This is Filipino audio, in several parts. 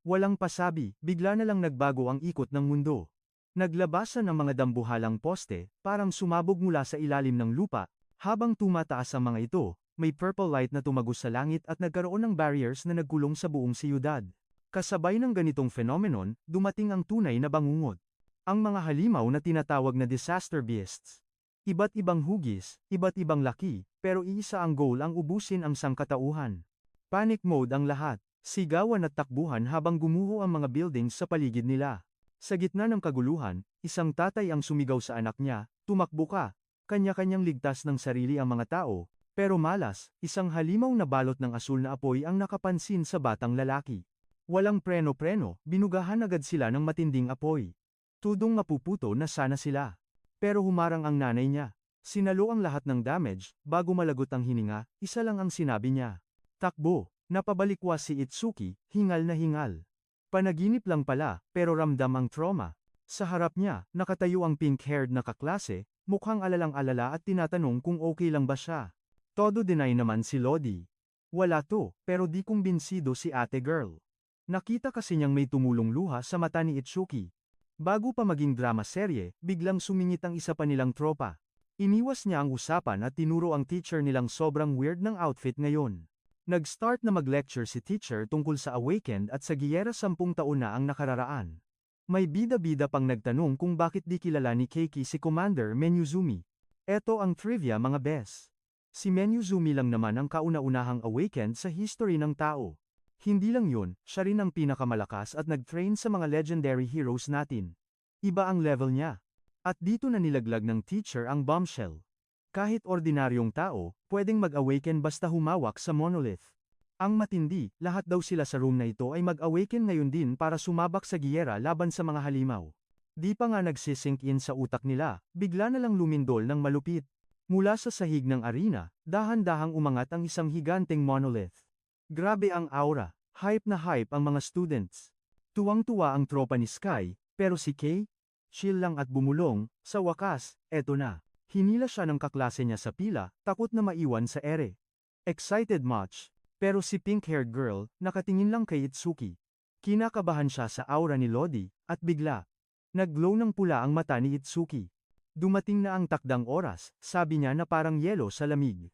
Walang pasabi, bigla na lang nagbago ang ikot ng mundo. Naglabasan ang mga dambuhalang poste, parang sumabog mula sa ilalim ng lupa, habang tumataas ang mga ito, may purple light na tumagos sa langit at nagkaroon ng barriers na nagkulong sa buong siyudad. Kasabay ng ganitong phenomenon, dumating ang tunay na bangungot. Ang mga halimaw na tinatawag na disaster beasts. Iba't ibang hugis, iba't ibang laki, pero iisa ang goal ang ubusin ang sangkatauhan. Panic mode ang lahat. Sigawan at takbuhan habang gumuho ang mga buildings sa paligid nila. Sa gitna ng kaguluhan, isang tatay ang sumigaw sa anak niya, "Tumakbo ka!" Kanya-kanyang ligtas ng sarili ang mga tao, pero malas, isang halimaw na balot ng asul na apoy ang nakapansin sa batang lalaki. Walang preno-preno, binugahan agad sila ng matinding apoy. Tudong mapuputo na sana sila. Pero humarang ang nanay niya. Sinalo ang lahat ng damage, bago malagot ang hininga, isa lang ang sinabi niya. "Takbo!" Napabalikwas si Itsuki, hingal na hingal. Panaginip lang pala, pero ramdam ang trauma. Sa harap niya, nakatayo ang pink-haired na kaklase, mukhang alalang-alala at tinatanong kung okay lang ba siya. Todo deny naman si Lodi. Wala to, pero di kumbinsido si ate girl. Nakita kasi niyang may tumulong luha sa mata ni Itsuki. Bago pa maging drama serye, biglang sumingit ang isa pa nilang tropa. Iniwas niya ang usapan at tinuro ang teacher nilang sobrang weird ng outfit ngayon. Nag-start na mag-lecture si teacher tungkol sa Awakened at sa giyera 10 taon na ang nakararaan. May bida-bida pang nagtanong kung bakit di kilala ni Keiki si Commander Menuzumi. Eto ang trivia mga bes. Si Menuzumi lang naman ang kauna-unahang Awakened sa history ng tao. Hindi lang yun, siya rin ang pinakamalakas at nag-train sa mga legendary heroes natin. Iba ang level niya. At dito na nilaglag ng teacher ang bombshell. Kahit ordinaryong tao, pwedeng mag-awaken basta humawak sa monolith. Ang matindi, lahat daw sila sa room na ito ay mag-awaken ngayon din para sumabak sa giyera laban sa mga halimaw. Di pa nga nagsisink in sa utak nila, bigla na lang lumindol ng malupit. Mula sa sahig ng arena, dahan-dahang umangat ang isang higanteng monolith. Grabe ang aura, hype na hype ang mga students. Tuwang-tuwa ang tropa ni Sky, pero si Kay, chill lang at bumulong, sa wakas, eto na. Hinila siya ng kaklase niya sa pila, takot na maiwan sa ere. Excited much, pero si pink-haired girl, nakatingin lang kay Itsuki. Kinakabahan siya sa aura ni Lodi, at bigla. Nag-glow ng pula ang mata ni Itsuki. Dumating na ang takdang oras, sabi niya na parang yelo sa lamig.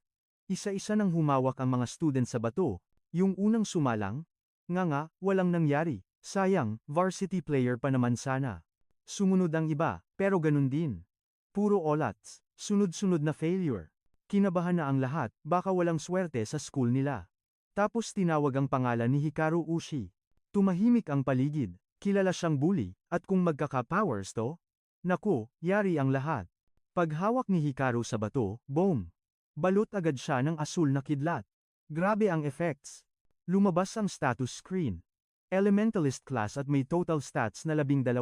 Isa-isa nang humawak ang mga student sa bato, yung unang sumalang. Nga, walang nangyari. Sayang, varsity player pa naman sana. Sumunod ang iba, pero ganun din. Puro olats. Sunod-sunod na failure. Kinabahan na ang lahat, baka walang swerte sa school nila. Tapos tinawag ang pangalan ni Hikaru Ushi. Tumahimik ang paligid, kilala siyang bully, at kung magkaka-powers to? Naku, yari ang lahat. Paghawak ni Hikaru sa bato, boom! Balot agad siya ng asul na kidlat. Grabe ang effects. Lumabas ang status screen. Elementalist class at may total stats na 12.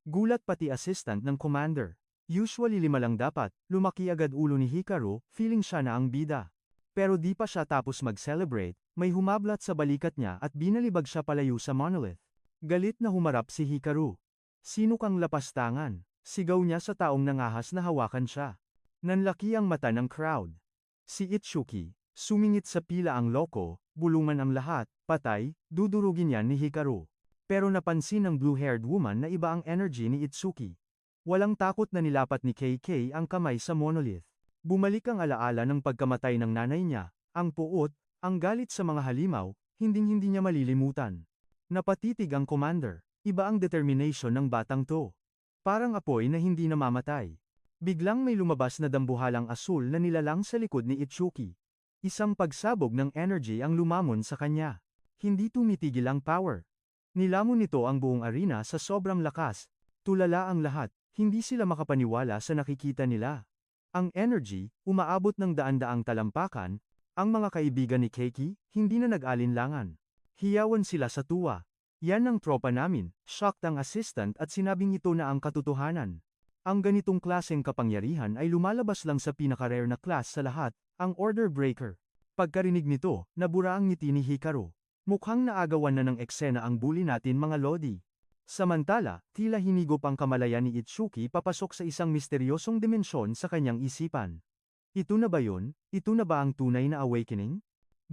Gulat pati assistant ng commander. Usually 5 lang dapat, lumaki agad ulo ni Hikaru, feeling siya na ang bida. Pero di pa siya tapos mag-celebrate, may humablat sa balikat niya at binalibag siya palayo sa monolith. Galit na humarap si Hikaru. Sino kang lapastangan? Sigaw niya sa taong nangahas na hawakan siya. Nanlaki ang mata ng crowd. Si Itsuki, sumingit sa pila ang loko, bulungan ang lahat, patay, dudurugin yan ni Hikaru. Pero napansin ng blue-haired woman na iba ang energy ni Itsuki. Walang takot na nilapat ni KK ang kamay sa monolith. Bumalik ang alaala ng pagkamatay ng nanay niya, ang puot, ang galit sa mga halimaw, hinding-hindi niya malilimutan. Napatitig ang commander, iba ang determination ng batang to. Parang apoy na hindi namamatay. Biglang may lumabas na dambuhalang asul na nilalang sa likod ni Itsuki. Isang pagsabog ng energy ang lumamon sa kanya. Hindi tumitigil ang power. Nilamon nito ang buong arena sa sobrang lakas. Tulala ang lahat. Hindi sila makapaniwala sa nakikita nila. Ang energy, umaabot ng daan-daang talampakan, ang mga kaibigan ni Keiki, hindi na nag-alinlangan. Hiyawan sila sa tuwa. Yan ang tropa namin, shocked ang assistant at sinabing ito na ang katotohanan. Ang ganitong klaseng kapangyarihan ay lumalabas lang sa pinaka-rare na class sa lahat, ang Order Breaker. Pagkarinig nito, nabura ang ngiti ni Hikaru. Mukhang naagawan na ng eksena ang bully natin mga lodi. Samantala, tila hinigop ang kamalayan ni Itsuki papasok sa isang misteryosong dimensyon sa kanyang isipan. Ito na ba yun? Ito na ba ang tunay na awakening?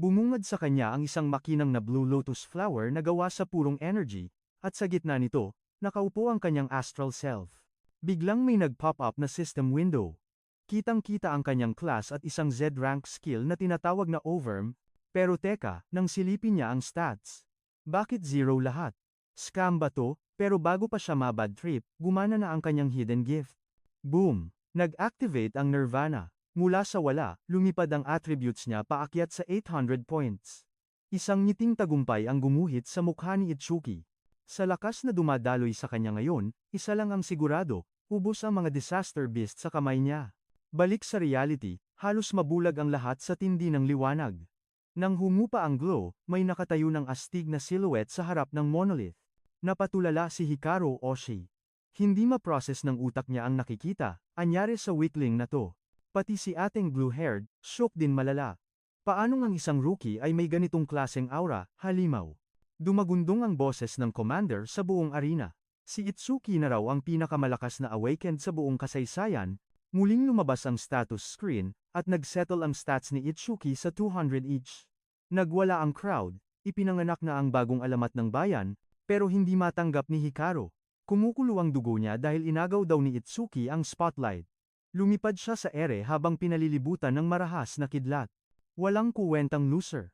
Bumungad sa kanya ang isang makinang na Blue Lotus flower na gawa sa purong energy, at sa gitna nito, nakaupo ang kanyang astral self. Biglang may nag-pop up na system window. Kitang-kita ang kanyang class at isang Z-rank skill na tinatawag na Overm, pero teka, nang silipin niya ang stats. Bakit zero lahat? Scam ba to? Pero bago pa siya mabad trip, gumana na ang kanyang hidden gift. Boom! Nag-activate ang Nirvana. Mula sa wala, lumipad ang attributes niya paakyat sa 800 points. Isang ngiting tagumpay ang gumuhit sa mukha ni Itsuki. Sa lakas na dumadaloy sa kanya ngayon, isa lang ang sigurado, ubos ang mga disaster beast sa kamay niya. Balik sa reality, halos mabulag ang lahat sa tindi ng liwanag. Nang humupa ang glow, may nakatayo ng astig na silhouette sa harap ng monolith. Napatulala si Hikaru Oshi. Hindi ma-process ng utak niya ang nakikita, anyari sa weakling na to. Pati si ating blue-haired, shock din malala. Paano ang isang rookie ay may ganitong klaseng aura, halimaw? Dumagundong ang boses ng commander sa buong arena. Si Itsuki na raw ang pinakamalakas na awakened sa buong kasaysayan. Muling lumabas ang status screen, at nagsettle ang stats ni Itsuki sa 200 each. Nagwala ang crowd, ipinanganak na ang bagong alamat ng bayan, pero hindi matanggap ni Hikaru. Kumukulo ang dugo niya dahil inagaw daw ni Itsuki ang spotlight. Lumipad siya sa ere habang pinalilibutan ng marahas na kidlat. Walang kuwentang loser.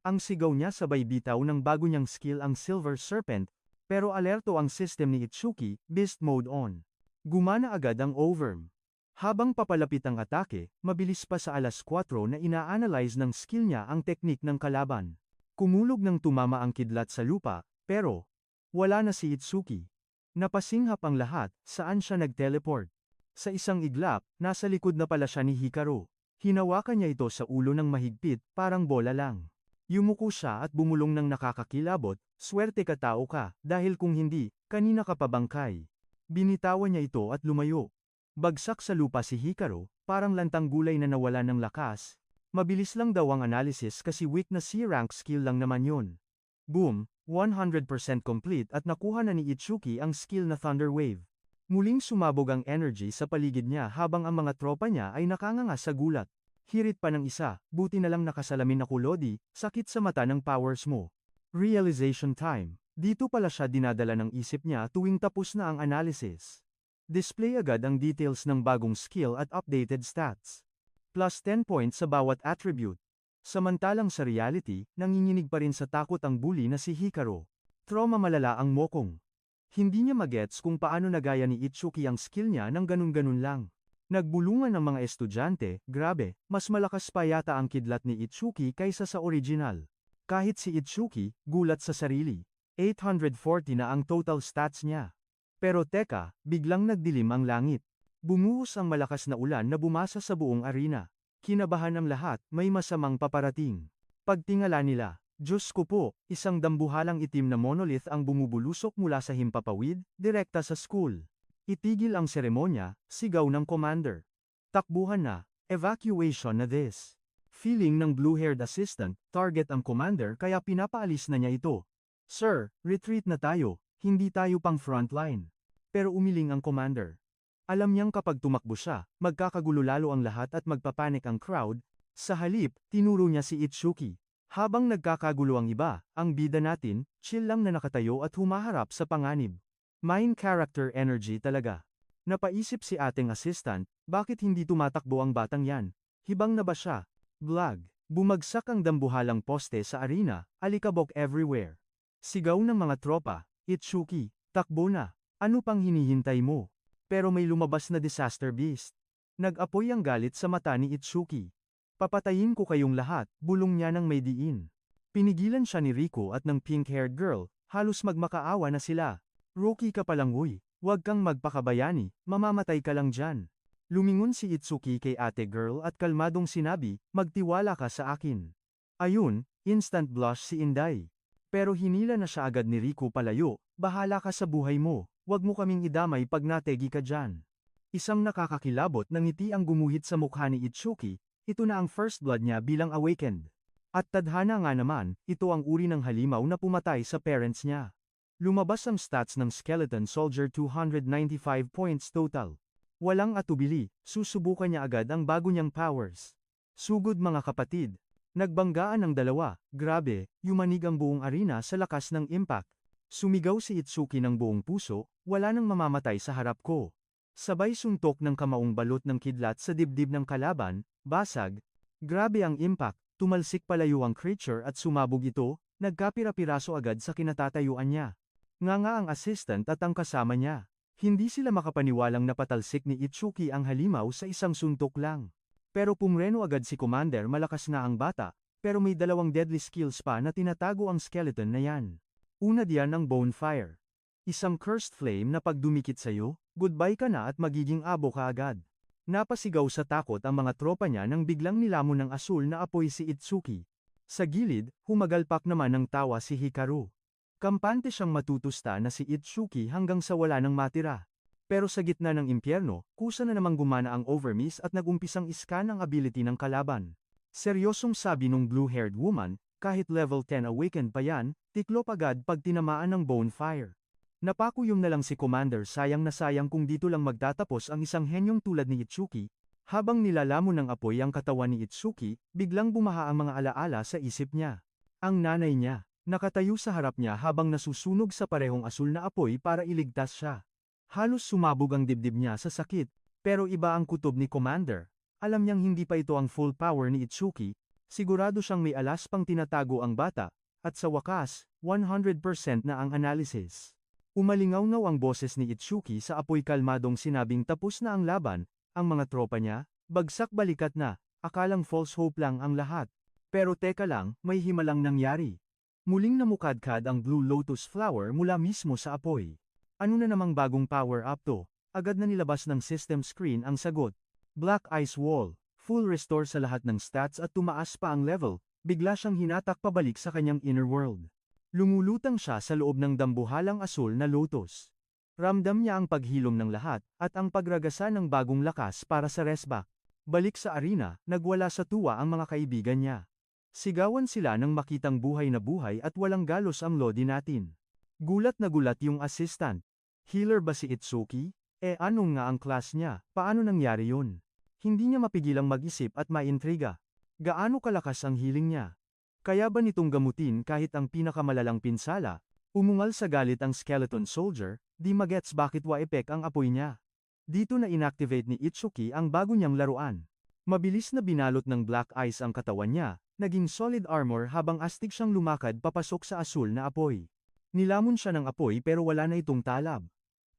Ang sigaw niya sabay bitaw ng bago niyang skill ang Silver Serpent, pero alerto ang system ni Itsuki, Beast Mode on. Gumana agad ang Overm. Habang papalapit ang atake, mabilis pa sa alas 4 na ina-analyze ng skill niya ang teknik ng kalaban. Kumulog ng tumama ang kidlat sa lupa, pero wala na si Itsuki. Napasinghap ang lahat, saan siya nag-teleport. Sa isang iglap, nasa likod na pala siya ni Hikaru. Hinawakan niya ito sa ulo ng mahigpit, parang bola lang. Yumuko siya at bumulong ng nakakakilabot, swerte ka tao ka, dahil kung hindi, kanina ka pa bangkay. Binitawan niya ito at lumayo. Bagsak sa lupa si Hikaru, parang lantang gulay na nawala ng lakas. Mabilis lang daw ang analysis kasi weak na C-rank skill lang naman yun. Boom, 100% complete at nakuha na ni Itsuki ang skill na Thunder Wave. Muling sumabog ang energy sa paligid niya habang ang mga tropa niya ay nakanganga sa gulat. Hirit pa ng isa, buti na lang nakasalamin ako Lodi, sakit sa mata ng powers mo. Realization time. Dito pala siya dinadala ng isip niya tuwing tapos na ang analysis. Display agad ang details ng bagong skill at updated stats. Plus 10 points sa bawat attribute. Samantalang sa reality, nanginginig pa rin sa takot ang bully na si Hikaru. Trauma malala ang mokong. Hindi niya magets kung paano nagaya ni Itsuki ang skill niya ng ganun-ganun lang. Nagbulungan ng mga estudyante, grabe, mas malakas pa yata ang kidlat ni Itsuki kaysa sa original. Kahit si Itsuki, gulat sa sarili. 840 na ang total stats niya. Pero teka, biglang nagdilim ang langit. Bumuhos ang malakas na ulan na bumasa sa buong arena. Kinabahan ang lahat, may masamang paparating. Pagtingala nila, Diyos ko po, isang dambuhalang itim na monolith ang bumubulusok mula sa himpapawid, direkta sa school. Itigil ang seremonya, sigaw ng commander. Takbuhan na, evacuation na this. Feeling ng blue-haired assistant, target ang commander kaya pinapaalis na niya ito. Sir, retreat na tayo. Hindi tayo pang frontline. Pero umiling ang commander. Alam niyang kapag tumakbo siya, magkakagulo lalo ang lahat at magpapanik ang crowd. Sa halip, tinuro niya si Itsuki. Habang nagkakagulo ang iba, ang bida natin, chill lang na nakatayo at humaharap sa panganib. Main character energy talaga. Napaisip si ating assistant, bakit hindi tumatakbo ang batang yan? Hibang na ba siya? Blag. Bumagsak ang dambuhalang poste sa arena, alikabok everywhere. Sigaw ng mga tropa. Itsuki, takbo na. Ano pang hinihintay mo? Pero may lumabas na disaster beast. Nag-apoy ang galit sa mata ni Itsuki. Papatayin ko kayong lahat, bulong niya ng may diin. Pinigilan siya ni Riko at ng pink-haired girl, halos magmakaawa na sila. Rookie ka palang uy, huwag kang magpakabayani, mamamatay ka lang dyan. Lumingon si Itsuki kay ate girl at kalmadong sinabi, magtiwala ka sa akin. Ayun, instant blush si Inday. Pero hinila na siya agad ni Riko palayo, bahala ka sa buhay mo, wag mo kaming idamay pag nategi ka dyan. Isang nakakakilabot na ngiti ang gumuhit sa mukha ni Itsuki, ito na ang first blood niya bilang awakened. At tadhana nga naman, ito ang uri ng halimaw na pumatay sa parents niya. Lumabas ang stats ng Skeleton Soldier 295 points total. Walang atubili, susubukan niya agad ang bago niyang powers. Sugod mga kapatid. Nagbanggaan ang dalawa, grabe, yumanig ang buong arena sa lakas ng impact. Sumigaw si Itsuki ng buong puso, wala nang mamamatay sa harap ko. Sabay suntok ng kamaong balot ng kidlat sa dibdib ng kalaban, basag. Grabe ang impact, tumalsik palayo ang creature at sumabog ito, nagkapira-piraso agad sa kinatatayuan niya. Nganga ang assistant at ang kasama niya. Hindi sila makapaniwalang napatalsik ni Itsuki ang halimaw sa isang suntok lang. Pero pumreno agad si Commander, malakas nga ang bata, pero may dalawang deadly skills pa na tinatago ang skeleton na yan. Una diyan ang Bonefire. Isang cursed flame na pag dumikit sa'yo, goodbye ka na at magiging abo ka agad. Napasigaw sa takot ang mga tropa niya nang biglang nilamon ng asul na apoy si Itsuki. Sa gilid, humagalpak naman ng tawa si Hikaru. Kampante siyang matutusta na si Itsuki hanggang sa wala nang matira. Pero sa gitna ng impyerno, kusa na namang gumana ang overmiss at nagumpisang iskan ang ability ng kalaban. Seryosong sabi nung blue-haired woman, kahit level 10 awakened pa yan, tiklop agad pag tinamaan ng Bonefire. Napakuyom na lang si Commander, sayang na sayang kung dito lang magtatapos ang isang henyong tulad ni Itsuki. Habang nilalamon ng apoy ang katawan ni Itsuki, biglang bumaha ang mga alaala sa isip niya. Ang nanay niya, nakatayo sa harap niya habang nasusunog sa parehong asul na apoy para iligtas siya. Halos sumabog ang dibdib niya sa sakit, pero iba ang kutob ni Commander. Alam niyang hindi pa ito ang full power ni Itsuki, sigurado siyang may alas pang tinatago ang bata, at sa wakas, 100% na ang analysis. Umalingaw-ngaw ang boses ni Itsuki sa apoy, kalmadong sinabing tapos na ang laban, ang mga tropa niya, bagsak balikat na, akalang false hope lang ang lahat. Pero teka lang, may himalang nangyari. Muling namukadkad ang Blue Lotus Flower mula mismo sa apoy. Ano na namang bagong power-up to? Agad na nilabas ng system screen ang sagot. Black Ice Wall, full restore sa lahat ng stats at tumaas pa ang level, bigla siyang hinatak pabalik sa kanyang inner world. Lumulutang siya sa loob ng dambuhalang asul na lotus. Ramdam niya ang paghilom ng lahat, at ang pagragasa ng bagong lakas para sa resback. Balik sa arena, nagwala sa tuwa ang mga kaibigan niya. Sigawan sila nang makitang buhay na buhay at walang galos ang lodi natin. Gulat na gulat yung assistant. Healer ba si Itsuki? Anong nga ang class niya? Paano nangyari yun? Hindi niya mapigilang mag-isip at maintriga. Gaano kalakas ang healing niya? Kaya ba nitong gamutin kahit ang pinakamalalang pinsala? Umungal sa galit ang skeleton soldier, di magets bakit wa-epek ang apoy niya. Dito na inactivate ni Itsuki ang bago niyang laruan. Mabilis na binalot ng black ice ang katawan niya, naging solid armor habang astig siyang lumakad papasok sa asul na apoy. Nilamon siya ng apoy pero wala na itong talab.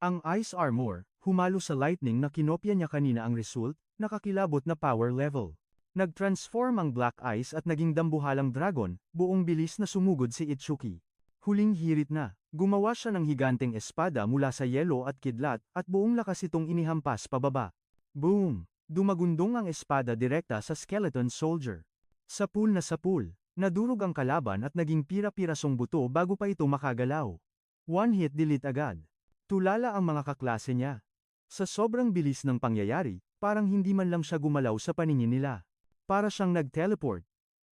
Ang ice armor, humalo sa lightning na kinopya niya kanina ang result, nakakilabot na power level. Nag-transform ang black ice at naging dambuhalang dragon, buong bilis na sumugod si Itsuki. Huling hirit na, gumawa siya ng higanteng espada mula sa yelo at kidlat, at buong lakas itong inihampas pababa. Boom! Dumagundong ang espada direkta sa skeleton soldier. Sapul na sapul, nadurog ang kalaban at naging pira-pirasong buto bago pa ito makagalaw. One hit delete agad. Tulala ang mga kaklase niya. Sa sobrang bilis ng pangyayari, parang hindi man lang siya gumalaw sa paningin nila. Para siyang nag-teleport.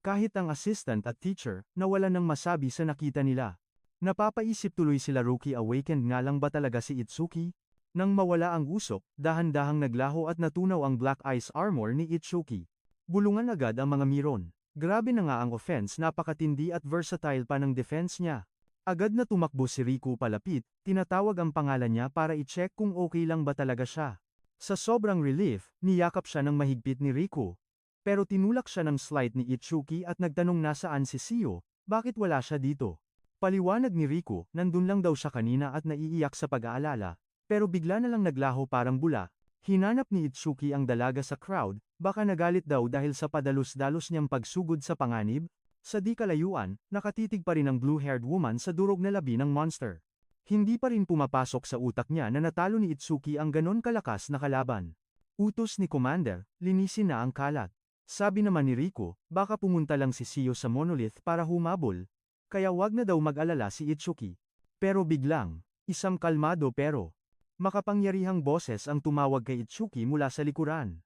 Kahit ang assistant at teacher, nawalan ng masabi sa nakita nila. Napapaisip tuloy sila, rookie awakened nga lang ba talaga si Itsuki? Nang mawala ang usok, dahan-dahang naglaho at natunaw ang black ice armor ni Itsuki. Bulungan agad ang mga miron. Grabe na nga ang offense, napakatindi at versatile pa ng defense niya. Agad na tumakbo si Riku palapit, tinatawag ang pangalan niya para i-check kung okay lang ba talaga siya. Sa sobrang relief, niyakap siya ng mahigpit ni Riku. Pero tinulak siya ng slight ni Itsuki at nagtanong nasaan si Sio, bakit wala siya dito? Paliwanag ni Riku, nandun lang daw siya kanina at naiiyak sa pag-aalala, pero bigla na lang naglaho parang bula. Hinanap ni Itsuki ang dalaga sa crowd, baka nagalit daw dahil sa padalos-dalos niyang pagsugod sa panganib. Sa di kalayuan, nakatitig pa rin ang blue-haired woman sa durog na labi ng monster. Hindi pa rin pumapasok sa utak niya na natalo ni Itsuki ang ganon kalakas na kalaban. Utos ni Commander, linisin na ang kalat. Sabi naman ni Riku, baka pumunta lang si Sio sa monolith para humabol, kaya wag na daw mag-alala si Itsuki. Pero biglang, isang kalmado pero makapangyarihang boses ang tumawag kay Itsuki mula sa likuran.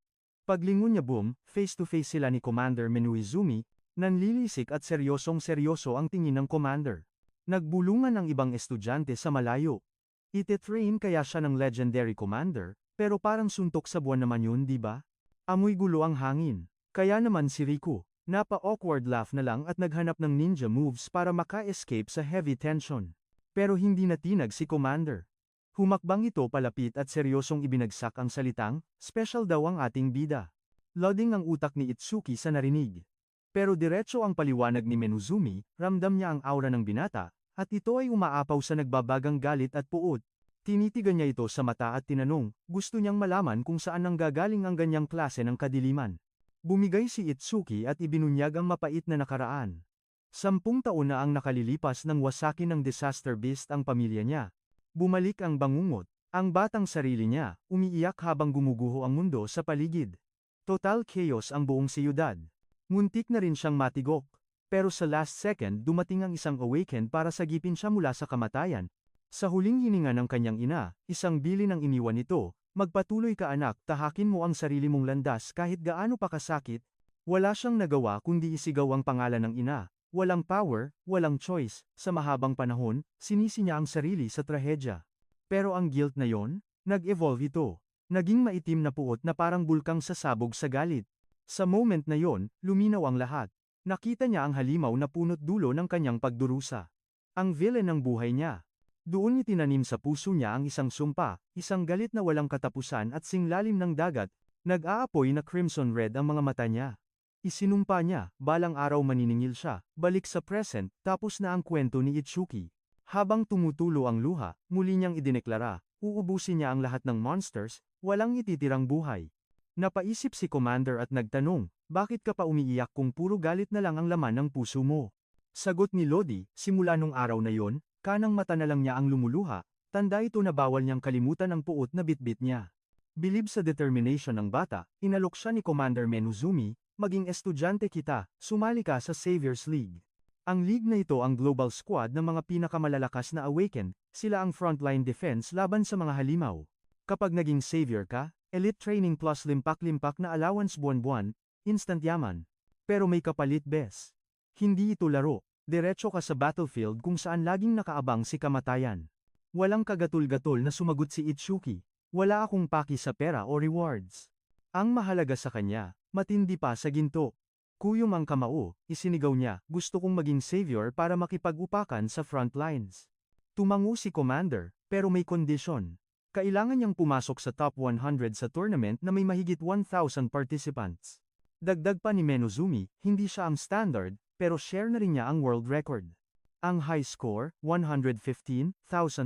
Paglingon niya, boom, face-to-face sila ni Commander Menuizumi. Nanlilisik at seryosong-seryoso ang tingin ng commander. Nagbulungan ang ibang estudyante sa malayo. Ite-train kaya siya ng legendary commander, pero parang suntok sa buwan naman yun, di ba? Amoy gulo ang hangin. Kaya naman si Riku, Napa-awkward laugh na lang at naghanap ng ninja moves para maka-escape sa heavy tension. Pero hindi natinag si Commander. Humakbang ito palapit at seryosong ibinagsak ang salitang, "Special daw ang ating bida." Loading ang utak ni Itsuki sa narinig. Pero diretso ang paliwanag ni Menuzumi, ramdam niya ang aura ng binata, at ito ay umaapaw sa nagbabagang galit at puot. Tinitigan niya ito sa mata at tinanong, gusto niyang malaman kung saan nanggagaling ang ganyang klase ng kadiliman. Bumigay si Itsuki at ibinunyag ang mapait na nakaraan. 10 taon na ang nakalilipas nang wasakin ng disaster beast ang pamilya niya. Bumalik ang bangungot, ang batang sarili niya, umiiyak habang gumuguho ang mundo sa paligid. Total chaos ang buong siyudad. Muntik na rin siyang matigok. Pero sa last second dumating ang isang awaken para sagipin siya mula sa kamatayan. Sa huling hininga ng kanyang ina, isang bilin ang iniwan nito, "Magpatuloy ka anak, tahakin mo ang sarili mong landas kahit gaano pa kasakit." Wala siyang nagawa kundi isigaw ang pangalan ng ina. Walang power, walang choice, sa mahabang panahon, sinisi niya ang sarili sa trahedya. Pero ang guilt na yon, nag-evolve ito. Naging maitim na puot na parang bulkang sasabog sa galit. Sa moment na yon, luminaw ang lahat. Nakita niya ang halimaw na punot dulo ng kanyang pagdurusa. Ang villain ng buhay niya. Doon itinanim sa puso niya ang isang sumpa, isang galit na walang katapusan at singlalim ng dagat, nag-aapoy na crimson red ang mga mata niya. Isinumpa niya, balang araw maniningil siya, balik sa present, tapos na ang kwento ni Itsuki. Habang tumutulo ang luha, muli niyang idineklara, uubusin niya ang lahat ng monsters, walang ititirang buhay. Napaisip si Commander at nagtanong, bakit ka pa umiiyak kung puro galit na lang ang laman ng puso mo? Sagot ni Lodi, simula nung araw na yon, kanang mata na lang niya ang lumuluha, tanda ito na bawal niyang kalimutan ang puot na bitbit niya. Bilib sa determination ng bata, inalok siya ni Commander Menuzumi, maging estudyante kita, sumali ka sa Saviors League. Ang league na ito ang global squad ng mga pinakamalalakas na awakened, sila ang frontline defense laban sa mga halimaw. Kapag naging savior ka, elite training plus limpak-limpak na allowance buwan-buwan, instant yaman. Pero may kapalit bes. Hindi ito laro. Diretso ka sa battlefield kung saan laging nakaabang si kamatayan. Walang kagatul-gatul na sumagot si Itsuki. Wala akong paki sa pera o rewards. Ang mahalaga sa kanya, matindi pa sa ginto. Kuyom ang kamao, isinigaw niya, gusto kong maging savior para makipag-upakan sa front lines. Tumango si Commander, pero may kondisyon. Kailangan niyang pumasok sa top 100 sa tournament na may mahigit 1,000 participants. Dagdag pa ni Menuzumi, hindi siya ang standard, pero share na rin niya ang world record. Ang high score, 115,000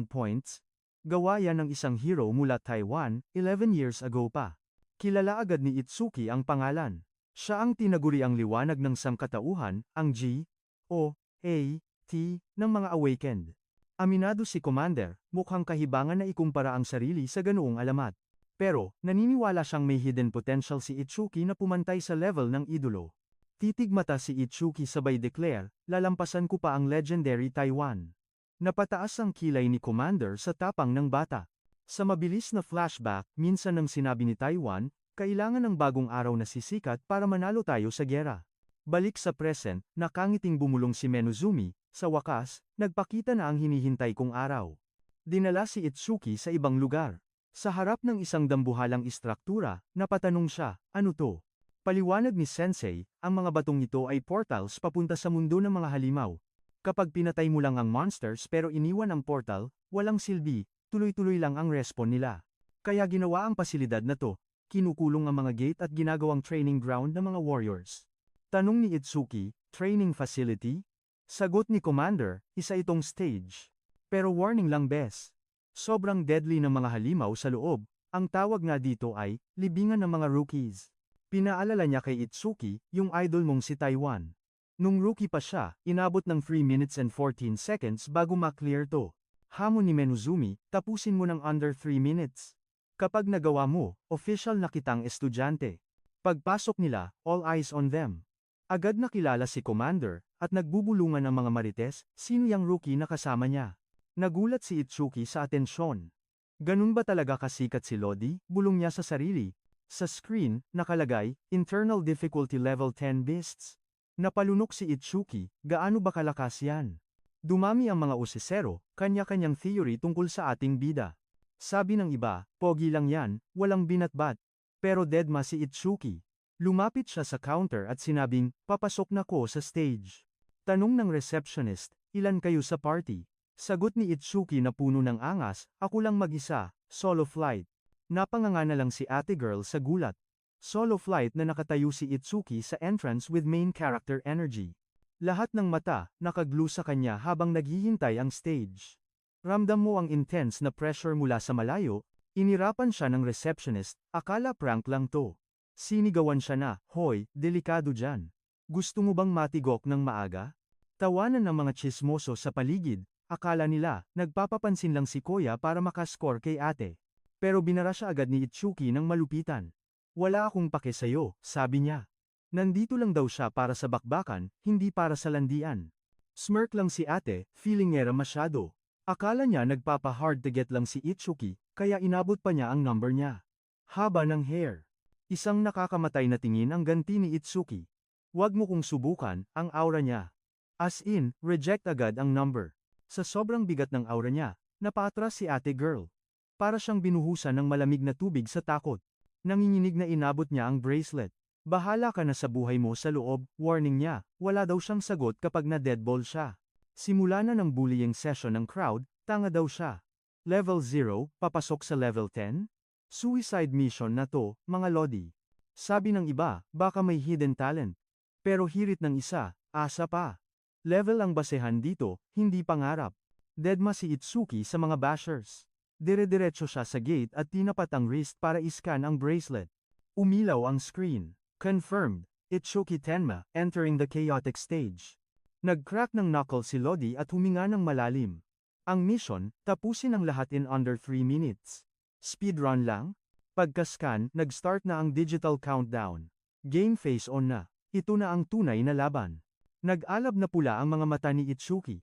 points. Gawa yan ng isang hero mula Taiwan, 11 years ago pa. Kilala agad ni Itsuki ang pangalan. Siya ang tinaguriang liwanag ng sangkatauhan, ang G.O.A.T. ng mga awakened. Aminado si Commander, mukhang kahibangan na ikumpara ang sarili sa ganoong alamat. Pero, naniniwala siyang may hidden potential si Itsuki na pumantay sa level ng idolo. Titig mata si Itsuki sabay declare, lalampasan ko pa ang legendary Taiwan. Napataas ang kilay ni Commander sa tapang ng bata. Sa mabilis na flashback, minsan nang sinabi ni Taiwan, kailangan ng bagong araw na sisikat para manalo tayo sa giyera. Balik sa present, nakangiting bumulong si Menuzumi, sa wakas, nagpakita na ang hinihintay kong araw. Dinala si Itsuki sa ibang lugar. Sa harap ng isang dambuhalang istruktura, napatanong siya, ano to? Paliwanag ni Sensei, ang mga batong ito ay portals papunta sa mundo ng mga halimaw. Kapag pinatay mo lang ang monsters pero iniwan ang portal, walang silbi, tuloy-tuloy lang ang respawn nila. Kaya ginawa ang pasilidad na to, kinukulong ang mga gate at ginagawang training ground ng mga warriors. Tanong ni Itsuki, training facility? Sagot ni Commander, isa itong stage. Pero warning lang bes. Sobrang deadly ng mga halimaw sa loob, ang tawag nga dito ay, libingan ng mga rookies. Pinaalala niya kay Itsuki, yung idol mong si Taiwan. Nung rookie pa siya, inabot ng 3 minutes and 14 seconds bago ma-clear to. Hamon ni Menuzumi, tapusin mo ng under 3 minutes. Kapag nagawa mo, official na kitang estudyante. Pagpasok nila, all eyes on them. Agad nakilala si Commander, at nagbubulungan ang mga marites, sino yung rookie na kasama niya. Nagulat si Itsuki sa atensyon. Ganun ba talaga kasikat si Lodi? Bulong niya sa sarili. Sa screen, nakalagay, Internal Difficulty Level 10 Beasts. Napalunok si Itsuki, gaano ba kalakas yan? Dumami ang mga usisero, kanya-kanyang theory tungkol sa ating bida. Sabi ng iba, pogi lang yan, walang binatbat. Pero deadma si Itsuki. Lumapit siya sa counter at sinabing, papasok na ko sa stage. Tanong ng receptionist, ilan kayo sa party? Sagot ni Itsuki na puno ng angas, ako lang mag-isa, solo flight. Napanganga na lang si ate girl sa gulat. Solo flight na nakatayo si Itsuki sa entrance with main character energy. Lahat ng mata, nakagluw sa kanya habang naghihintay ang stage. Ramdam mo ang intense na pressure mula sa malayo, inirapan siya ng receptionist, akala prank lang to. Sinigawan siya na, hoy, delikado dyan. Gusto mo bang matigok ng maaga? Tawanan ng mga tsismoso sa paligid, akala nila, nagpapapansin lang si Koya para makascore kay ate. Pero binara siya agad ni Itsuki ng malupitan. Wala akong pake sayo, sabi niya. Nandito lang daw siya para sa bakbakan, hindi para sa landian. Smirk lang si ate, feeling ngera masyado. Akala niya nagpapa-hard to get lang si Itsuki, kaya inabot pa niya ang number niya. Haba ng hair. Isang nakakamatay na tingin ang ganti ni Itsuki. Huwag mo kong subukan, ang aura niya. As in, reject agad ang number. Sa sobrang bigat ng aura niya, napatras si ate girl. Para siyang binuhusan ng malamig na tubig sa takot. Nanginginig na inabot niya ang bracelet. Bahala ka na sa buhay mo sa loob, warning niya, wala daw siyang sagot kapag na-deadball siya. Simula na ng bullying session ng crowd, tanga daw siya. Level 0, papasok sa level 10? Suicide mission na to, mga lodi. Sabi ng iba, baka may hidden talent. Pero hirit ng isa, asa pa. Level ang basehan dito, hindi pangarap. Deadma si Itsuki sa mga bashers. Dire-diretso siya sa gate at tinapat ang wrist para iscan ang bracelet. Umilaw ang screen. Confirmed. Itsuki Tenma, entering the chaotic stage. Nag-crack ng knuckle si Lodi at huminga ng malalim. Ang mission, tapusin ang lahat in under 3 minutes. Speedrun lang? Pagka-scan, nag-start na ang digital countdown. Game face on na. Ito na ang tunay na laban. Nag-alab na pula ang mga mata ni Itsuki.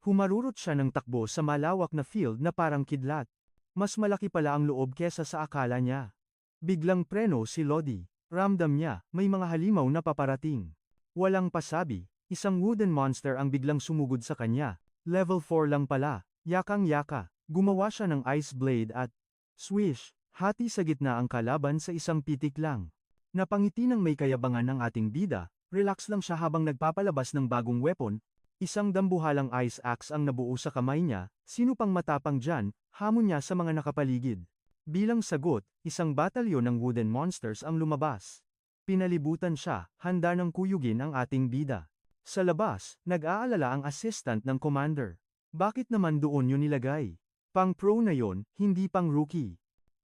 Humarurot siya ng takbo sa malawak na field na parang kidlat. Mas malaki pala ang loob kesa sa akala niya. Biglang preno si Lodi. Ramdam niya, may mga halimaw na paparating. Walang pasabi, isang wooden monster ang biglang sumugod sa kanya. Level 4 lang pala, yakang-yaka. Gumawa siya ng ice blade at swish, hati sa gitna ang kalaban sa isang pitik lang. Napangiti ng may kayabangan ng ating bida, relax lang siya habang nagpapalabas ng bagong weapon, isang dambuhalang ice axe ang nabuo sa kamay niya, sino pang matapang dyan, hamon niya sa mga nakapaligid. Bilang sagot, isang batalyon ng wooden monsters ang lumabas. Pinalibutan siya, handa ng kuyugin ang ating bida. Sa labas, nag-aalala ang assistant ng commander. Bakit naman doon yun nilagay? Pang pro na yon, hindi pang rookie.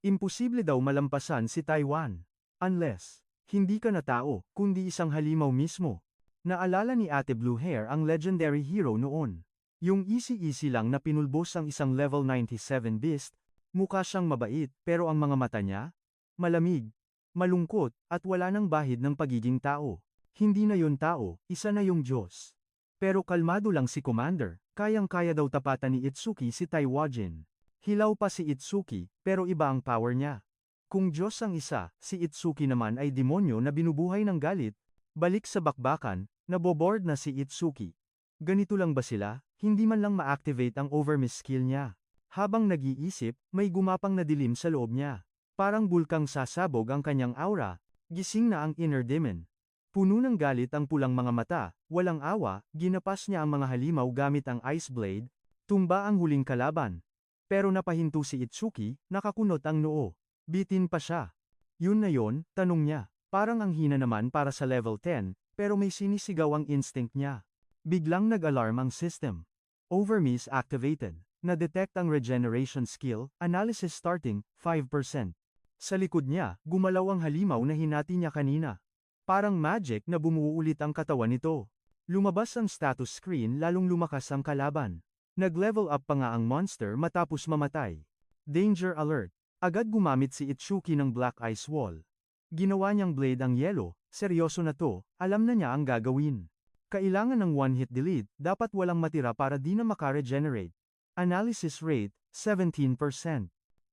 Imposible daw malampasan si Taiwan. Unless, hindi ka na tao, kundi isang halimaw mismo. Naalala ni Ate Blue Hair ang legendary hero noon. Yung easy-easy lang na pinulbos ang isang level 97 beast, mukha siyang mabait, pero ang mga mata niya? Malamig, malungkot, at wala nang bahid ng pagiging tao. Hindi na yon tao, isa na yung Diyos. Pero kalmado lang si Commander, kayang-kaya daw tapatan ni Itsuki si Taiwajin. Hilaw pa si Itsuki, pero iba ang power niya. Kung Diyos ang isa, si Itsuki naman ay demonyo na binubuhay ng galit. Balik sa bakbakan, naboboard na si Itsuki. Ganito lang ba sila? Hindi man lang ma-activate ang overmiss skill niya. Habang nag-iisip, may gumapang na dilim sa loob niya. Parang bulkang sasabog ang kanyang aura, gising na ang inner demon. Puno ng galit ang pulang mga mata, walang awa, ginapas niya ang mga halimaw gamit ang ice blade, tumba ang huling kalaban. Pero napahinto si Itsuki, nakakunot ang noo. Bitin pa siya. Yun na yon, tanong niya. Parang ang hina naman para sa level 10, pero may sinisigaw ang instinct niya. Biglang nag-alarm ang system. Overmiss activated. Na-detect ang regeneration skill, analysis starting, 5%. Sa likod niya, gumalaw ang halimaw na hinati niya kanina. Parang magic na bumuo ulit ang katawan nito. Lumabas ang status screen lalong lumakas ang kalaban. Nag-level up pa nga ang monster matapos mamatay. Danger alert. Agad gumamit si Itsuki ng Black Ice Wall. Ginawa niyang blade ang yelo, seryoso na to, alam na niya ang gagawin. Kailangan ng one-hit delete, dapat walang matira para di na makaregenerate. Analysis rate, 17%.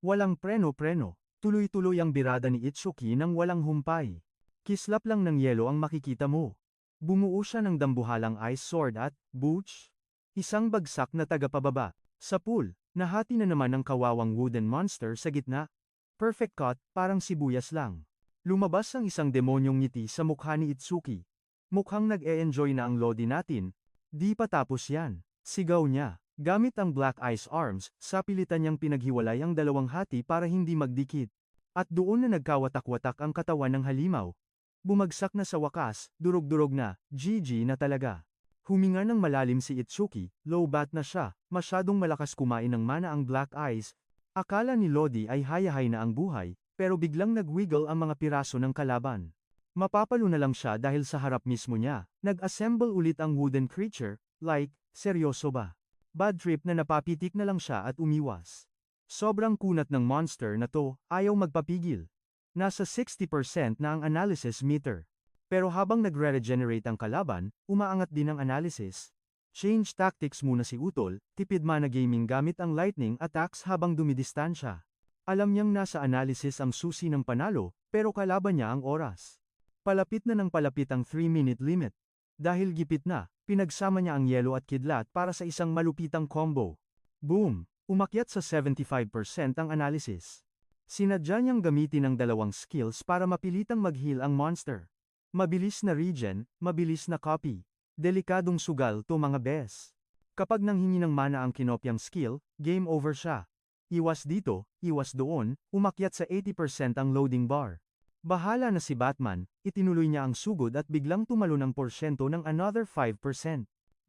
Walang preno-preno, tuloy-tuloy ang birada ni Itsuki nang walang humpay. Kislap lang ng yelo ang makikita mo. Bumuo siya ng dambuhalang ice sword at, booch, isang bagsak na tagapababa. Sa pool, nahati na naman ang kawawang wooden monster sa gitna. Perfect cut, parang sibuyas lang. Lumabas ang isang demonyong ngiti sa mukha ni Itsuki. Mukhang nag-e-enjoy na ang Lodi natin. Di pa tapos yan. Sigaw niya. Gamit ang Black Ice Arms, sapilitan niyang pinaghiwalay ang dalawang hati para hindi magdikit. At doon na nagkawatak-watak ang katawan ng halimaw. Bumagsak na sa wakas, durog-durog na, GG na talaga. Huminga ng malalim si Itsuki, low bat na siya, masyadong malakas kumain ng mana ang Black Ice. Akala ni Lodi ay hayahay na ang buhay, pero biglang nag-wiggle ang mga piraso ng kalaban. Mapapalo na lang siya dahil sa harap mismo niya, nag-assemble ulit ang wooden creature, like, seryoso ba? Bad trip na napapitik na lang siya at umiwas. Sobrang kunat ng monster na to, ayaw magpapigil. Nasa 60% na ang analysis meter. Pero habang nagre-regenerate ang kalaban, umaangat din ang analysis. Change tactics muna si Utol, tipid mana gaming gamit ang lightning attacks habang dumidistansya. Alam niyang nasa analysis ang susi ng panalo, pero kalaban niya ang oras. Palapit na ng palapit ang 3-minute limit. Dahil gipit na, pinagsama niya ang yellow at kidlat para sa isang malupitang combo. Boom! Umakyat sa 75% ang analysis. Sinadya niyang gamitin ang dalawang skills para mapilitang mag-heal ang monster. Mabilis na regen, mabilis na copy. Delikadong sugal to mga bes. Kapag nanghingi ng mana ang kinopyang skill, game over siya. Iwas dito, iwas doon, umakyat sa 80% ang loading bar. Bahala na si Batman, itinuloy niya ang sugod at biglang tumalon ang porsyento ng another 5%.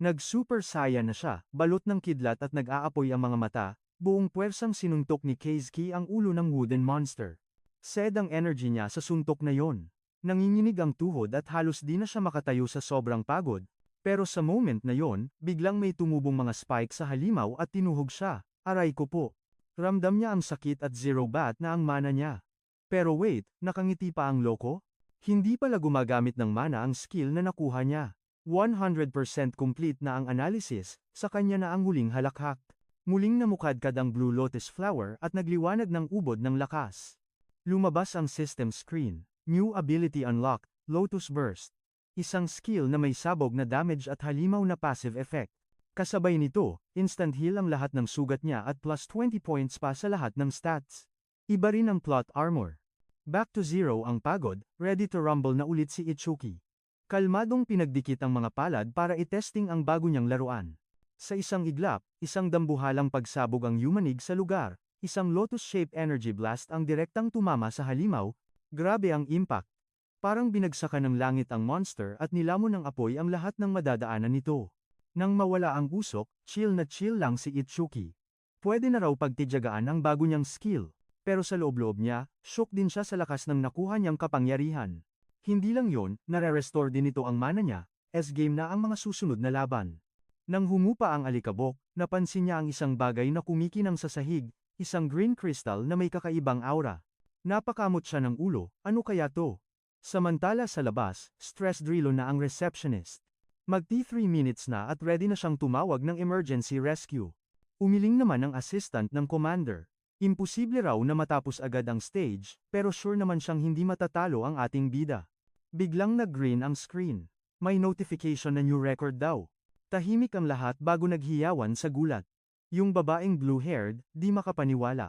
Nag-super saya na siya, balot ng kidlat at nag-aapoy ang mga mata, buong puwersang sinuntok ni Keisuke ang ulo ng wooden monster. Sed ang energy niya sa suntok na yon. Nanginginig ang tuhod at halos di na siya makatayo sa sobrang pagod, pero sa moment na yon, biglang may tumubong mga spike sa halimaw at tinuhog siya. Aray ko po. Ramdam niya ang sakit at zero bat na ang mana niya. Pero wait, nakangiti pa ang loko? Hindi pala gumagamit ng mana ang skill na nakuha niya. 100% complete na ang analysis, sa kanya na ang huling halakhak. Muling namukadkad ang Blue Lotus Flower at nagliwanag ng ubod ng lakas. Lumabas ang system screen. New ability unlocked, Lotus Burst. Isang skill na may sabog na damage at halimaw na passive effect. Kasabay nito, instant heal ang lahat ng sugat niya at plus 20 points pa sa lahat ng stats. Iba rin ang plot armor. Back to zero ang pagod, ready to rumble na ulit si Itsuki. Kalmadong pinagdikit ang mga palad para itesting ang bago niyang laruan. Sa isang iglap, isang dambuhalang pagsabog ang yumanig sa lugar, isang lotus-shaped energy blast ang direktang tumama sa halimaw, grabe ang impact. Parang binagsakan ng langit ang monster at nilamon ng apoy ang lahat ng madadaanan nito. Nang mawala ang usok, chill lang si Itsuki. Pwede na raw pagtidyagaan ang bago niyang skill. Pero sa loob-loob niya, shock din siya sa lakas ng nakuha niyang kapangyarihan. Hindi lang yon, nare-restore din ito ang mana niya, as game na ang mga susunod na laban. Nang humupa ang alikabok, napansin niya ang isang bagay na kumikinang sa sahig, isang green crystal na may kakaibang aura. Napakamot siya ng ulo, ano kaya to? Samantala sa labas, stress drillo na ang receptionist. Magti 3 minutes na at ready na siyang tumawag ng emergency rescue. Umiling naman ang assistant ng commander. Imposible raw na matapos agad ang stage, pero sure naman siyang hindi matatalo ang ating bida. Biglang nag-green ang screen. May notification na new record daw. Tahimik ang lahat bago naghiyawan sa gulat. Yung babaeng blue-haired, di makapaniwala.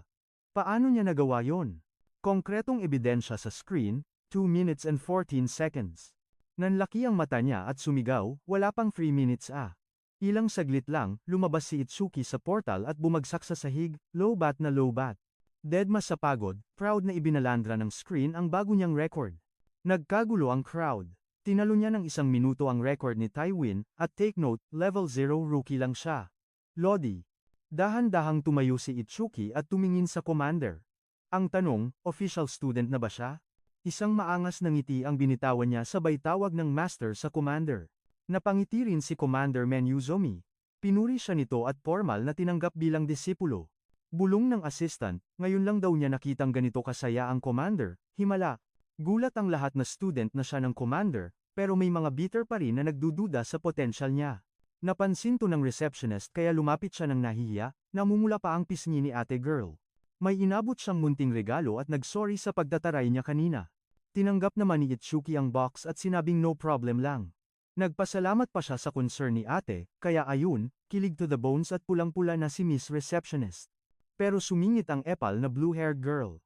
Paano niya nagawa yon? Konkretong ebidensya sa screen, 2 minutes and 14 seconds. Nanlaki ang mata niya at sumigaw, wala pang 3 minutes ah. Ilang saglit lang, lumabas si Itsuki sa portal at bumagsak sa sahig, low bat na low bat. Deadma sa pagod, proud na ibinalandra ng screen ang bago niyang record. Nagkagulo ang crowd. Tinalo niya ng 1 minuto ang record ni Tywin, at take note, level 0 rookie lang siya. Lodi. Dahan-dahang tumayo si Itsuki at tumingin sa commander. Ang tanong, official student na ba siya? Isang maangas na ngiti ang binitawan niya sabay tawag ng master sa commander. Napangiti rin si Commander Menyuzomi. Pinuri siya nito at formal na tinanggap bilang disipulo. Bulong ng assistant, ngayon lang daw niya nakitang ganito kasaya ang commander, himala. Gulat ang lahat na student na siya ng commander, pero may mga bitter pa rin na nagdududa sa potensyal niya. Napansin to ng receptionist kaya lumapit siya ng nahihiya, namumula pa ang pisngi ni ate girl. May inabot siyang munting regalo at nagsorry sa pagtataray niya kanina. Tinanggap naman ni Itsuki ang box at sinabing no problem lang. Nagpasalamat pa siya sa concern ni ate, kaya ayun, kilig to the bones at pulang-pula na si Miss Receptionist. Pero sumingit ang epal na blue-haired girl.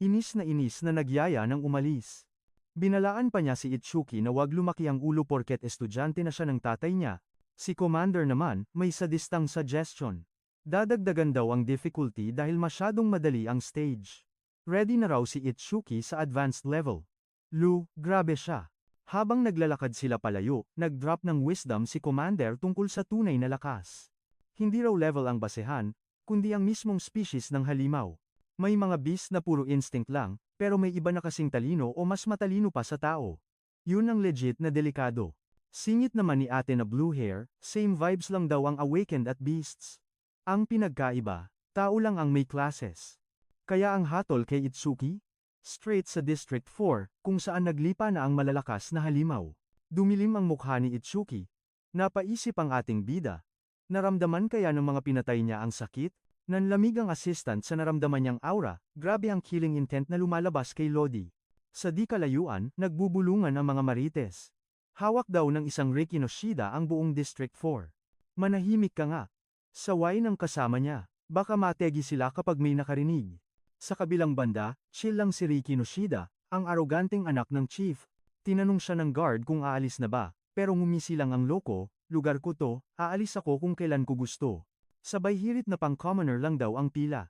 Inis na nagyaya nang umalis. Binalaan pa niya si Itsuki na wag lumaki ang ulo porket estudyante na siya ng tatay niya. Si Commander naman, may sadistang suggestion. Dadagdagan daw ang difficulty dahil masyadong madali ang stage. Ready na raw si Itsuki sa advanced level. Grabe siya. Habang naglalakad sila palayo, nag-drop ng wisdom si Commander tungkol sa tunay na lakas. Hindi raw level ang basehan, kundi ang mismong species ng halimaw. May mga beast na puro instinct lang, pero may iba na kasing talino o mas matalino pa sa tao. Yun ang legit na delikado. Singit naman ni ate na blue hair, same vibes lang daw ang awakened at beasts. Ang pinagkaiba, tao lang ang may classes. Kaya ang hatol kay Itsuki? Straight sa District 4, kung saan naglipa na ang malalakas na halimaw. Dumilim ang mukha ni Itsuki. Napaisip ang ating bida. Naramdaman kaya ng mga pinatay niya ang sakit? Nanlamig ang assistant sa naramdaman niyang aura, grabe ang killing intent na lumalabas kay Lodi. Sa di kalayuan, nagbubulungan ang mga marites. Hawak daw ng isang Reiki no Shida ang buong District 4. Manahimik ka nga. Saway ng kasama niya, baka mategi sila kapag may nakarinig. Sa kabilang banda, chill lang si Reiki no Shida, ang aroganteng anak ng chief. Tinanong siya ng guard kung aalis na ba, pero ngumisi lang ang loko, lugar ko to, aalis ako kung kailan ko gusto. Sabay hirit na pang-commoner lang daw ang pila.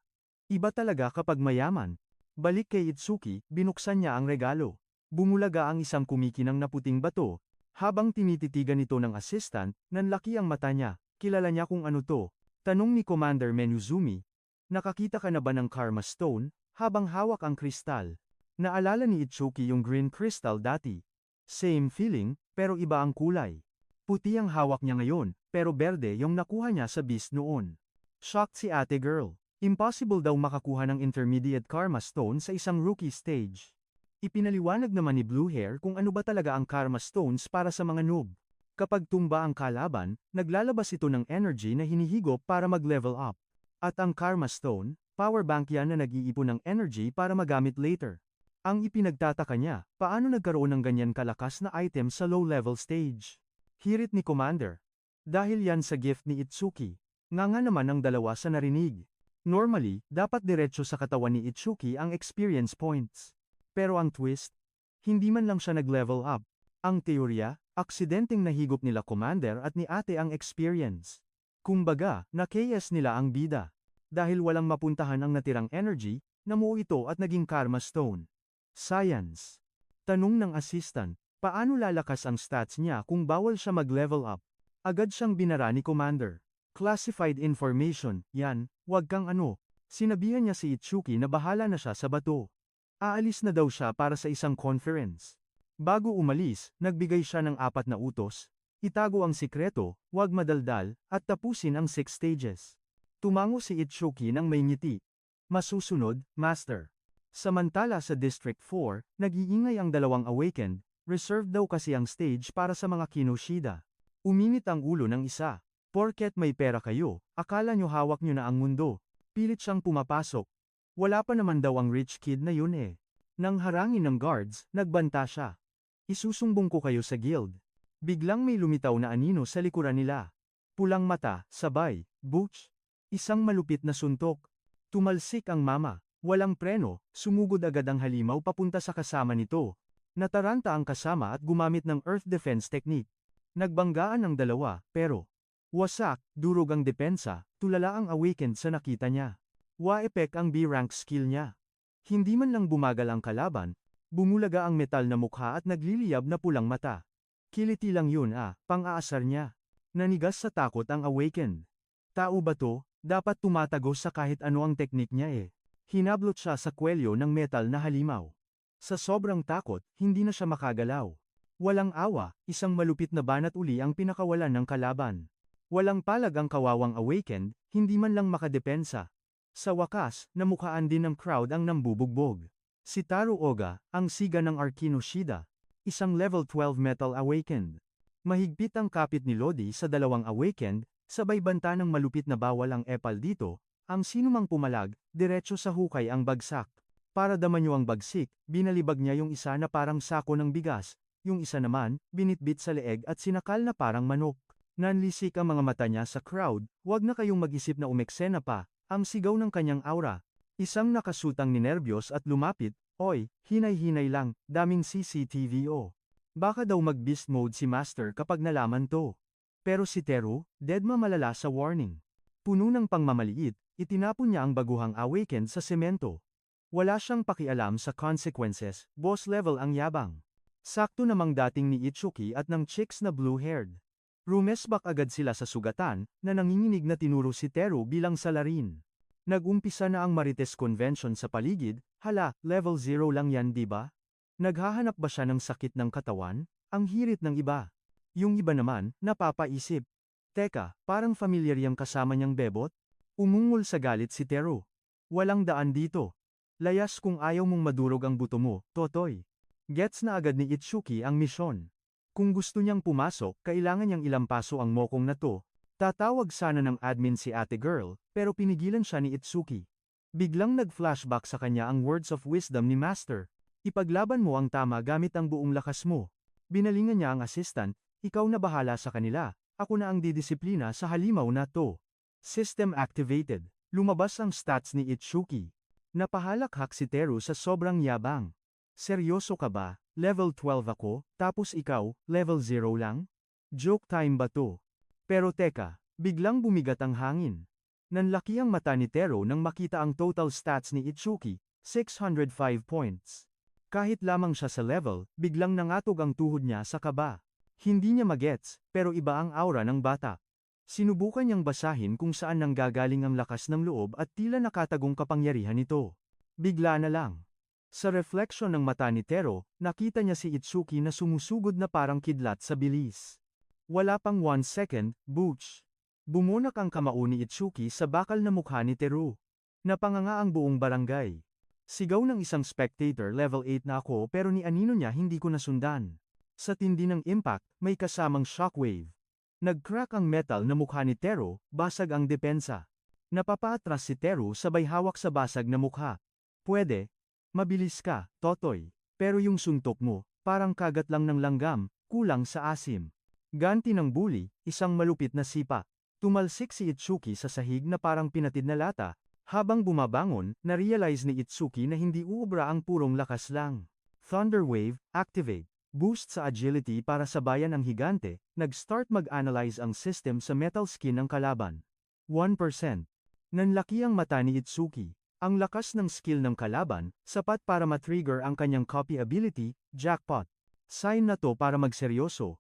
Iba talaga kapag mayaman. Balik kay Itsuki, binuksan niya ang regalo. Bumulaga ang isang kumikinang na puting bato. Habang tinititigan ito ng assistant, nanlaki ang mata niya. Kilala niya kung ano to. Tanong ni Commander Menuzumi. Nakakita ka na ba ng Karma Stone? Habang hawak ang kristal. Naalala ni Itsuki yung green crystal dati. Same feeling, pero iba ang kulay. Puti ang hawak niya ngayon, pero berde yung nakuha niya sa beast noon. Shocked si ate girl. Impossible daw makakuha ng intermediate Karma Stone sa isang rookie stage. Ipinaliwanag naman ni Blue Hair kung ano ba talaga ang Karma Stones para sa mga noob. Kapag tumba ang kalaban, naglalabas ito ng energy na hinihigop para mag-level up. At ang Karma Stone, power bank yan na nag-iipon ng energy para magamit later. Ang ipinagtataka niya, paano nagkaroon ng ganyan kalakas na item sa low-level stage? Hirit ni Commander. Dahil yan sa gift ni Itsuki. Nga naman ang dalawa sa narinig. Normally, dapat diretso sa katawan ni Itsuki ang experience points. Pero ang twist, hindi man lang siya nag-level up. Ang teorya, aksidenteng nahigop nila Commander at ni ate ang experience. Kumbaga, na-KS nila ang bida. Dahil walang mapuntahan ang natirang energy, namuo ito at naging Karma Stone. Science. Tanong ng assistant. Paano lalakas ang stats niya kung bawal siya mag-level up? Agad siyang binara ni Commander. Classified information, yan, wag kang ano. Sinabihan niya si Itsuki na bahala na siya sa bato. Aalis na daw siya para sa isang conference. Bago umalis, nagbigay siya ng 4 na utos. Itago ang sikreto, wag madaldal, at tapusin ang 6 stages. Tumango si Itsuki ng may ngiti. Masusunod, Master. Samantala sa District 4, nag-iingay ang dalawang awakened. Reserved daw kasi ang stage para sa mga Kinoshida. Uminit ang ulo ng isa. Porket may pera kayo, akala nyo hawak nyo na ang mundo. Pilit siyang pumapasok. Wala pa naman daw ang rich kid na yun eh. Nang harangin ng guards, nagbanta siya. Isusumbong ko kayo sa guild. Biglang may lumitaw na anino sa likuran nila. Pulang mata, sabay, butch. Isang malupit na suntok. Tumalsik ang mama. Walang preno, sumugod agad ang halimaw papunta sa kasama nito. Nataranta ang kasama at gumamit ng earth defense technique. Nagbanggaan ang dalawa, pero wasak, durog ang depensa, tulala ang awakened sa nakita niya. Wa-epek ang B-rank skill niya. Hindi man lang bumagal ang kalaban, bumulaga ang metal na mukha at nagliliyab na pulang mata. Kiliti lang yun pang-aasar niya. Nanigas sa takot ang awakened. Tao ba to? Dapat tumatagos sa kahit ano ang teknik niya eh. Hinablot siya sa kwelyo ng metal na halimaw. Sa sobrang takot, hindi na siya makagalaw. Walang awa, isang malupit na banat uli ang pinakawalan ng kalaban. Walang palag ang kawawang awakened, hindi man lang makadepensa. Sa wakas, namukhaan din ng crowd ang nambubugbog. Si Taro Oga, ang siga ng Arkinoshida. Isang level 12 metal awakened. Mahigpit ang kapit ni Lodi sa dalawang awakened, sabay banta ng malupit na bawal ang epal dito, ang sinumang pumalag, diretso sa hukay ang bagsak. Para damanyo ang bagsik, binalibag niya yung isa na parang sako ng bigas, yung isa naman, binitbit sa leeg at sinakal na parang manok. Nanlisik ang mga mata niya sa crowd, wag na kayong mag-isip na umeksena pa, ang sigaw ng kanyang aura. Isang nakasutang ninerbiyos at lumapit, "Oy, hinay-hinay lang, daming CCTV. Baka daw mag-beast mode si Master kapag nalaman to." Pero si Teru, deadma malala sa warning. Puno ng pangmamaliit, itinapon niya ang baguhang awakened sa semento. Wala siyang pakialam sa consequences, boss level ang yabang. Sakto namang dating ni Itsuki at ng chicks na blue-haired. Rumesbak agad sila sa sugatan, na nanginginig na tinuro si Teru bilang salarin. Nag-umpisa na ang Marites Convention sa paligid, hala, level 0 lang yan diba? Naghahanap ba siya ng sakit ng katawan? Ang hirit ng iba. Yung iba naman, napapaisip. Teka, parang familiar yung kasama niyang bebot? Umungol sa galit si Teru. Walang daan dito. Layas kung ayaw mong madurog ang buto mo, Totoy. Gets na agad ni Itsuki ang misyon. Kung gusto niyang pumasok, kailangan niyang ilampaso ang mokong na to. Tatawag sana ng admin si ate girl, pero pinigilan siya ni Itsuki. Biglang nag-flashback sa kanya ang words of wisdom ni Master. Ipaglaban mo ang tama gamit ang buong lakas mo. Binalingan niya ang assistant, ikaw na bahala sa kanila, ako na ang didisiplina sa halimaw na to. System activated. Lumabas ang stats ni Itsuki. Napahalakhak si Teru sa sobrang yabang. Seryoso ka ba? Level 12 ako, tapos ikaw, level 0 lang? Joke time ba to? Pero teka, biglang bumigat ang hangin. Nanlaki ang mata ni Teru nang makita ang total stats ni Itsuki, 605 points. Kahit lamang siya sa level, biglang nangatog ang tuhod niya sa kaba. Hindi niya magets, pero iba ang aura ng bata. Sinubukan niyang basahin kung saan nanggagaling ang lakas ng loob at tila nakatagong kapangyarihan nito. Bigla na lang. Sa refleksyon ng mata ni Teru, nakita niya si Itsuki na sumusugod na parang kidlat sa bilis. Wala pang 1 second, booch. Bumunak ang kamao ni Itsuki sa bakal na mukha ni Teru. Napanganga ang buong barangay. Sigaw ng isang spectator, level 8 na ako pero ni anino niya hindi ko nasundan. Sa tindi ng impact, may kasamang shockwave. Nag-crack ang metal na mukha ni Teru, basag ang depensa. Napapaatras si Teru sabay hawak sa basag na mukha. Pwede. Mabilis ka, Totoy. Pero yung suntok mo, parang kagat lang ng langgam, kulang sa asim. Ganti ng bully, isang malupit na sipa. Tumalsik si Itsuki sa sahig na parang pinatid na lata. Habang bumabangon, na-realize ni Itsuki na hindi uubra ang purong lakas lang. Thunder Wave, activate. Boost sa agility para sabayan ang higante, nag-start mag-analyze ang system sa metal skin ng kalaban. 1%. Nanlaki ang mata ni Itsuki. Ang lakas ng skill ng kalaban, sapat para matrigger ang kanyang copy ability, jackpot. Sign na to para magseryoso.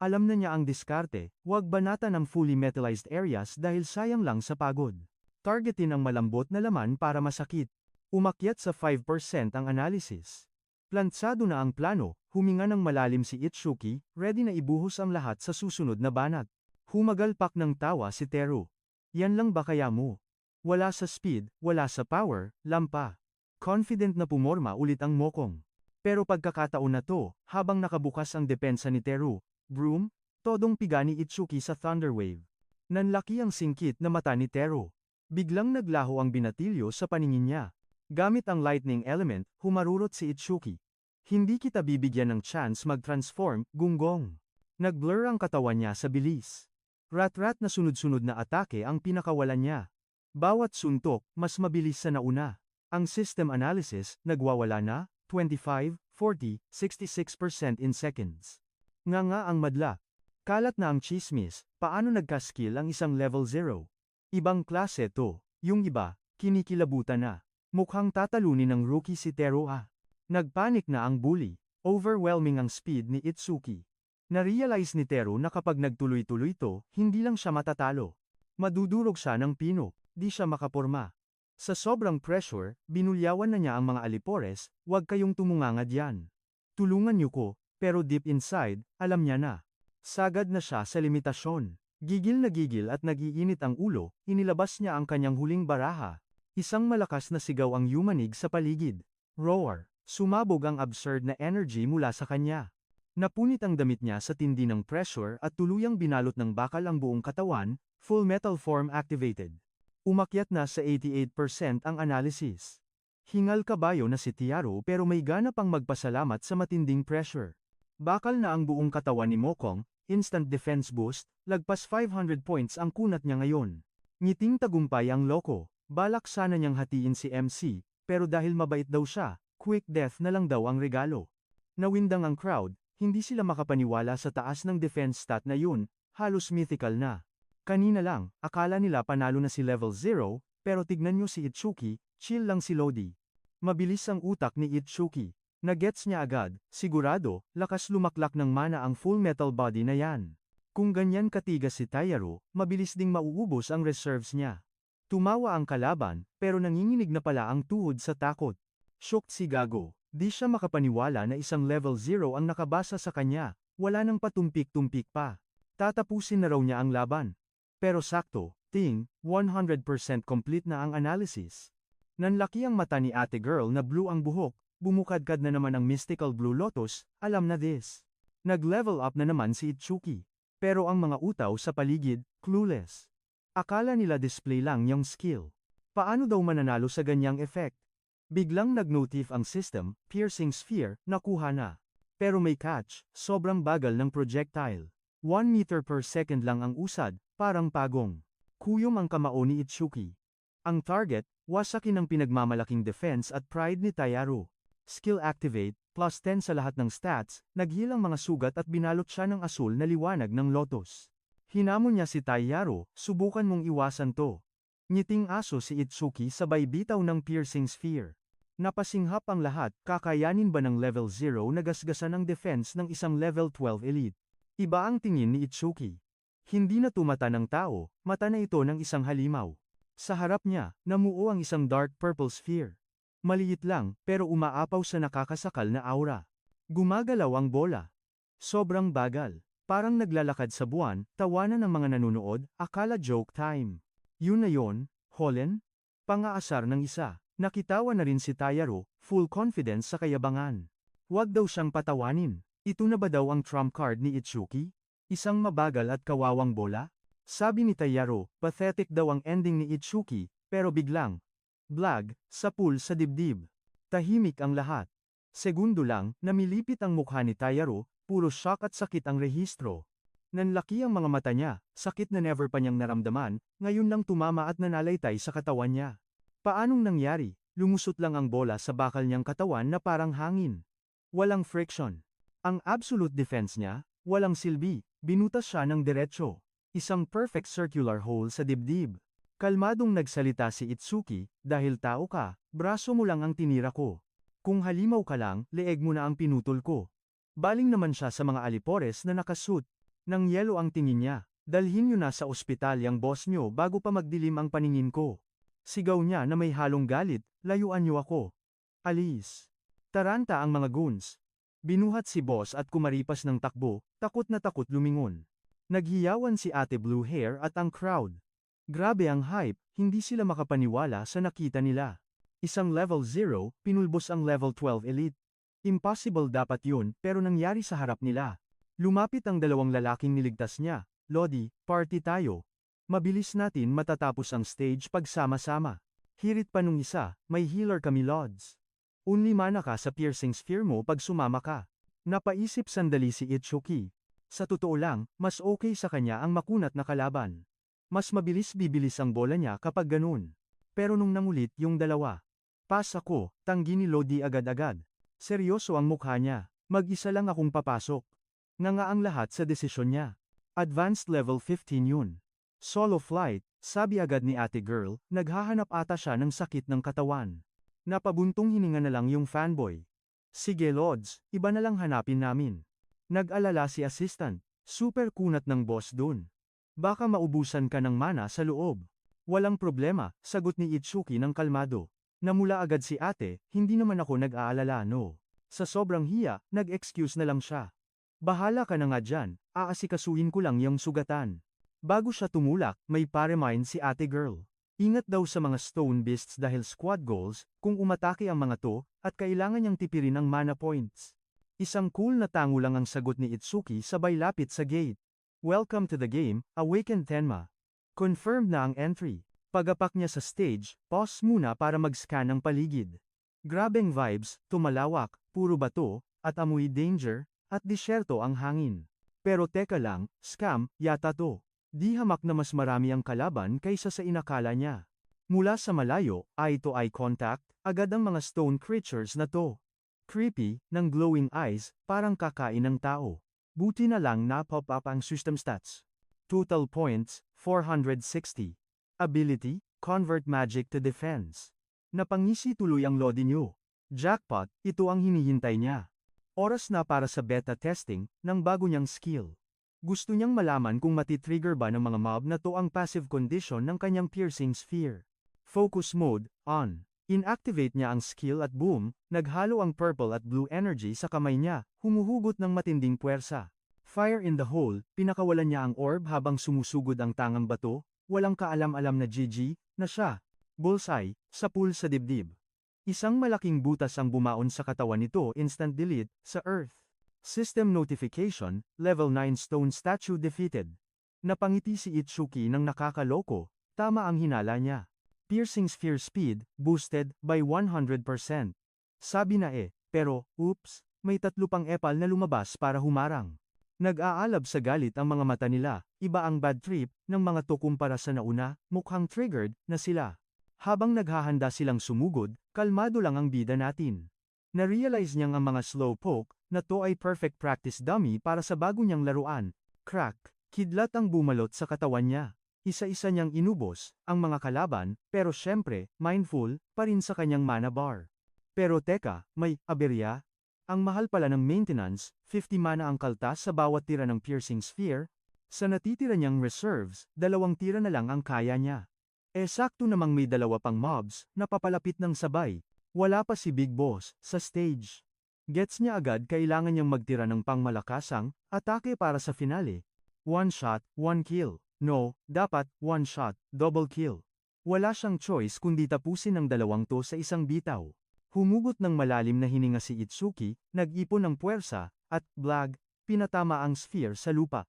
Alam na niya ang diskarte, huwag banatan ang fully metallized areas dahil sayang lang sa pagod. Targetin ang malambot na laman para masakit. Umakyat sa 5% ang analysis. Plantsado na ang plano, huminga ng malalim si Itsuki, ready na ibuhos ang lahat sa susunod na banat. Humagalpak ng tawa si Teru. Yan lang ba kaya mo? Wala sa speed, wala sa power, lampa. Confident na pumorma ulit ang mokong. Pero pagkakataon na to, habang nakabukas ang depensa ni Teru, broom, todong piga ni Itsuki sa Thunder Wave. Nanlaki ang singkit na mata ni Teru. Biglang naglaho ang binatilyo sa paningin niya. Gamit ang lightning element, humarurot si Itsuki. Hindi kita bibigyan ng chance mag-transform, gunggong. Nag-blur ang katawan niya sa bilis. Rat-rat na sunod-sunod na atake ang pinakawalan niya. Bawat suntok, mas mabilis sa nauna. Ang system analysis, nagwawala na, 25, 40, 66% in seconds. Nga ang madla. Kalat na ang chismis, paano nagka-skill ang isang level 0? Ibang klase to, yung iba, kinikilabutan na. Mukhang tatalunin ng rookie si Teru ah. Nagpanik na ang bully. Overwhelming ang speed ni Itsuki. Na-realize ni Teru na kapag nagtuloy-tuloy to, hindi lang siya matatalo. Madudurog siya ng pino. Di siya makaporma. Sa sobrang pressure, binulyawan na niya ang mga alipores, wag kayong tumunganga diyan. Tulungan niyo ko, pero deep inside, alam niya na. Sagad na siya sa limitasyon. Gigil na gigil at nag-iinit ang ulo, inilabas niya ang kanyang huling baraha. Isang malakas na sigaw ang yumanig sa paligid. Roar. Sumabog ang absurd na energy mula sa kanya. Napunit ang damit niya sa tindi ng pressure at tuluyang binalot ng bakal ang buong katawan, full metal form activated. Umakyat na sa 88% ang analysis. Hingal kabayo na si Tiaro pero may gana pang magpasalamat sa matinding pressure. Bakal na ang buong katawan ni Mokong, instant defense boost, lagpas 500 points ang kunat niya ngayon. Ngiting tagumpay ang loko. Balak sana niyang hatiin si MC, pero dahil mabait daw siya, quick death na lang daw ang regalo. Nawindang ang crowd, hindi sila makapaniwala sa taas ng defense stat na yun, halos mythical na. Kanina lang, akala nila panalo na si level 0, pero tignan nyo si Itsuki, chill lang si Lodi. Mabilis ang utak ni Itsuki. Nagets niya agad, sigurado, lakas lumaklak ng mana ang full metal body na yan. Kung ganyan katigas si Tayaru, mabilis ding mauubos ang reserves niya. Tumawa ang kalaban, pero nanginginig na pala ang tuhod sa takot. Shocked si Gago, di siya makapaniwala na isang level 0 ang nakabasa sa kanya, wala nang patumpik-tumpik pa. Tatapusin na raw niya ang laban. Pero sakto, 100% complete na ang analysis. Nanlaki ang mata ni ate girl na blue ang buhok, bumukadkad na naman ang mystical blue lotus, alam na this. Nag-level up na naman si Itsuki. Pero ang mga utaw sa paligid, clueless. Akala nila display lang yung skill. Paano daw mananalo sa ganyang effect? Biglang nag-notif ang system, piercing sphere, nakuha na. Pero may catch, sobrang bagal ng projectile. 1 meter per second lang ang usad, parang pagong. Kuyom ang kamao ni Itsuki. Ang target, wasakin ng pinagmamalaking defense at pride ni Tayaru. Skill activate, plus 10 sa lahat ng stats, naghilang mga sugat at binalot siya ng asul na liwanag ng lotus. Hinamon niya si Tayaru, subukan mong iwasan to. Ngiting aso si Itsuki sabay bitaw ng piercing sphere. Napasinghap ang lahat, kakayanin ba ng level 0 na gasgasan ang defense ng isang level 12 elite? Iba ang tingin ni Itsuki. Hindi na tumata ng tao, mata na ito ng isang halimaw. Sa harap niya, namuo ang isang dark purple sphere. Maliit lang, pero umaapaw sa nakakasakal na aura. Gumagalaw ang bola. Sobrang bagal. Parang naglalakad sa buwan, tawanan ng mga nanonood, akala joke time. Yun na yon, Hollen? Pangaasar ng isa. Nakitawa na rin si Tayaru, full confidence sa kayabangan. Huwag daw siyang patawanin. Ito na ba daw ang trump card ni Itsuki? Isang mabagal at kawawang bola? Sabi ni Tayaru, pathetic daw ang ending ni Itsuki, pero biglang, blag, sa pool sa dibdib. Tahimik ang lahat. Segundo lang, namilipit ang mukha ni Tayaru, puro shock at sakit ang rehistro. Nanlaki ang mga mata niya, sakit na never pa niyang naramdaman, ngayon lang tumama at nanalaytay sa katawan niya. Paanong nangyari? Lumusot lang ang bola sa bakal niyang katawan na parang hangin. Walang friction. Ang absolute defense niya, walang silbi, binutas siya ng diretsyo. Isang perfect circular hole sa dibdib. Kalmadong nagsalita si Itsuki, dahil tao ka, braso mo lang ang tinira ko. Kung halimaw ka lang, leeg mo na ang pinutol ko. Baling naman siya sa mga alipores na nakasuit. Nang yelo ang tingin niya, dalhin niyo na sa ospital yang boss niyo bago pa magdilim ang paningin ko. Sigaw niya na may halong galit, layuan niyo ako. Alis. Taranta ang mga goons. Binuhat si boss at kumaripas ng takbo, takot na takot lumingon. Naghiyawan si ate blue hair at ang crowd. Grabe ang hype, hindi sila makapaniwala sa nakita nila. Isang level 0, pinulbos ang level 12 elite. Impossible dapat yun, pero nangyari sa harap nila. Lumapit ang dalawang lalaking niligtas niya. Lodi, party tayo. Mabilis natin matatapos ang stage pagsama-sama. Hirit pa nung isa, may healer kami Lods. Only mana ka sa piercing sphere mo pag sumama ka. Napaisip sandali si Itsuki. Sa totoo lang, mas okay sa kanya ang makunat na kalaban. Mas mabilis bibilis ang bola niya kapag ganun. Pero nung nangulit yung dalawa. Pass ako, tanggi ni Lodi agad-agad. Seryoso ang mukha niya, mag-isa lang akong papasok. Nga ang lahat sa desisyon niya. Advanced level 15 yun. Solo flight, sabi agad ni ate girl, naghahanap ata siya ng sakit ng katawan. Napabuntong hininga na lang yung fanboy. Sige Lods, iba na lang hanapin namin. Nag-alala si assistant, super kunat ng boss dun. Baka maubusan ka ng mana sa loob. Walang problema, sagot ni Itsuki ng kalmado. Namula agad si ate, hindi naman ako nag-aalala no. Sa sobrang hiya, nag-excuse na lang siya. Bahala ka na nga dyan, aasikasuhin ko lang yung sugatan. Bago siya tumulak, may pa-remind si ate girl. Ingat daw sa mga stone beasts dahil squad goals, kung umatake ang mga to, at kailangan niyang tipirin ang mana points. Isang cool na tango lang ang sagot ni Itsuki sabay lapit sa gate. Welcome to the game, Awakened Tenma. Confirmed na ang entry. Pagapak niya sa stage, pause muna para mag-scan ng paligid. Grabeng vibes, tumalawak, puro bato, at amoy danger, at disyerto ang hangin. Pero teka lang, scam, yata to. Di hamak na mas marami ang kalaban kaysa sa inakala niya. Mula sa malayo, eye-to-eye contact, agad ang mga stone creatures na to. Creepy, ng glowing eyes, parang kakain ng tao. Buti na lang na-pop up ang system stats. Total points, 460. Ability, convert magic to defense. Napangisi tuloy ang lodi nyo. Jackpot, ito ang hinihintay niya. Oras na para sa beta testing, ng bago niyang skill. Gusto niyang malaman kung matitrigger ba ng mga mob na to ang passive condition ng kanyang piercing sphere. Focus mode, on. Inactivate niya ang skill at boom, naghalo ang purple at blue energy sa kamay niya, humuhugot ng matinding puwersa. Fire in the hole, pinakawalan niya ang orb habang sumusugod ang tangang bato, walang kaalam-alam na GG, na siya. Bullseye, sa pool sa dibdib. Isang malaking butas ang bumaon sa katawan nito, instant delete, sa earth. System notification, level 9 stone statue defeated. Napangiti si Itsuki ng nakakaloko, tama ang hinala niya. Piercing sphere speed, boosted, by 100%. Sabi na pero, oops, may 3 pang epal na lumabas para humarang. Nag-aalab sa galit ang mga mata nila, iba ang bad trip, ng mga to kumpara sa nauna, mukhang triggered, na sila. Habang naghahanda silang sumugod, kalmado lang ang bida natin. Na-realize niyang ang mga slow poke, na to ay perfect practice dummy para sa bago niyang laruan. Crack, kidlat ang bumalot sa katawan niya. Isa-isa niyang inubos, ang mga kalaban, pero syempre, mindful, pa rin sa kanyang mana bar. Pero teka, may aberya? Ang mahal pala ng maintenance, 50 mana ang kaltas sa bawat tira ng piercing sphere. Sa natitira niyang reserves, 2 tira na lang ang kaya niya. Sakto namang may 2 pang mobs, na papalapit ng sabay. Wala pa si Big Boss, sa stage. Gets niya agad kailangan niyang magtira ng pangmalakasang, atake para sa finale. 1 shot, 1 kill. No, dapat, 1 shot, double kill. Wala siyang choice kundi tapusin ang 2 to sa isang bitaw. Humugot ng malalim na hininga si Itsuki, nag-ipon ng puwersa, at, blag, pinatama ang sphere sa lupa.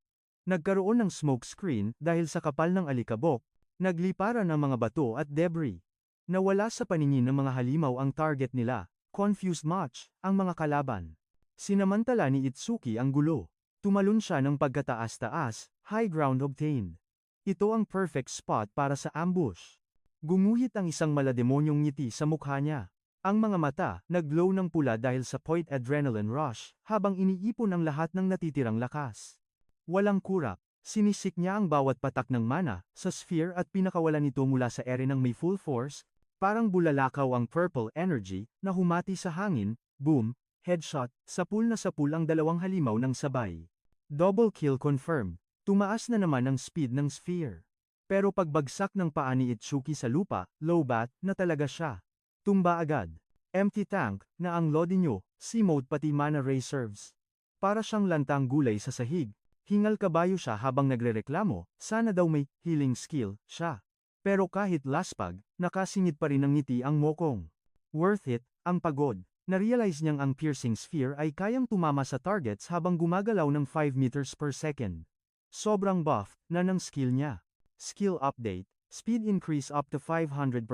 Nagkaroon ng smoke screen dahil sa kapal ng alikabok, nagliparan ng mga bato at debris. Nawala sa paningin ng mga halimaw ang target nila, confused much, ang mga kalaban. Sinamantala ni Itsuki ang gulo. Tumalon siya ng pagkataas-taas, high ground obtained. Ito ang perfect spot para sa ambush. Gumuhit ang isang malademonyong ngiti sa mukha niya. Ang mga mata, nag-glow ng pula dahil sa point adrenaline rush, habang iniipon ang lahat ng natitirang lakas. Walang kurap, sinisik niya ang bawat patak ng mana, sa sphere at pinakawalan ito mula sa ere ng may full force, parang bulalakaw ang purple energy, na humati sa hangin, boom, headshot, sapul ang 2 halimaw ng sabay. Double kill confirmed. Tumaas na naman ang speed ng sphere. Pero pagbagsak ng paa ni Itsuki sa lupa, lowbat, na talaga siya. Tumba agad. Empty tank, na ang lodi nyo, C-mode pati mana reserves. Para siyang lantang gulay sa sahig. Hingal kabayo siya habang nagrereklamo, sana daw may healing skill siya. Pero kahit laspag, nakasingit pa rin ng ngiti ang mokong. Worth it, ang pagod. Na-realize niyang ang piercing sphere ay kayang tumama sa targets habang gumagalaw ng 5 meters per second. Sobrang buff na ng skill niya. Skill update, speed increase up to 500%.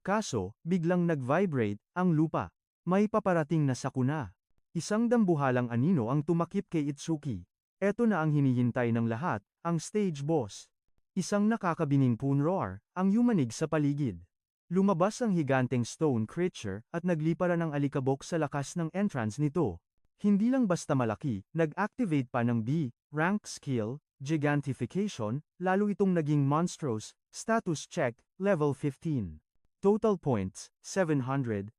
Kaso, biglang nag-vibrate ang lupa. May paparating na sakuna. Isang dambuhalang anino ang tumakip kay Itsuki. Eto na ang hinihintay ng lahat, ang stage boss. Isang nakakabining poon roar, ang yumanig sa paligid. Lumabas ang higanteng stone creature at naglipara ng alikabok sa lakas ng entrance nito. Hindi lang basta malaki, nag-activate pa ng B-rank skill, Gigantification, lalo itong naging monstrous, status check, level 15. Total points, 777.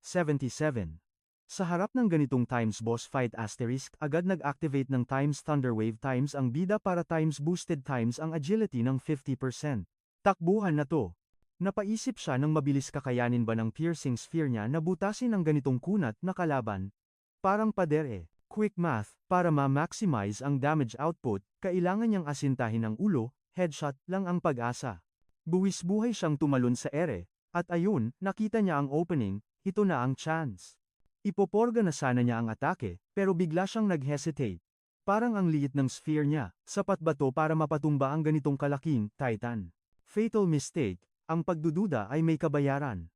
Sa harap ng ganitong times boss fight asterisk, agad nag-activate ng times thunderwave times ang bida para times boosted times ang agility ng 50%. Takbuhan na to. Napaisip siya ng mabilis kakayanin ba ng piercing sphere niya na butasin ang ganitong kunat na kalaban. Parang pader Quick math, para ma-maximize ang damage output, kailangan niyang asintahin ang ulo, headshot lang ang pag-asa. Buwis-buhay siyang tumalon sa ere, at ayun, nakita niya ang opening, ito na ang chance. Ipoporga na sana niya ang atake, pero bigla siyang nag-hesitate. Parang ang liit ng sphere niya, sapat ba to para mapatumba ang ganitong kalaking titan? Fatal mistake, ang pagdududa ay may kabayaran.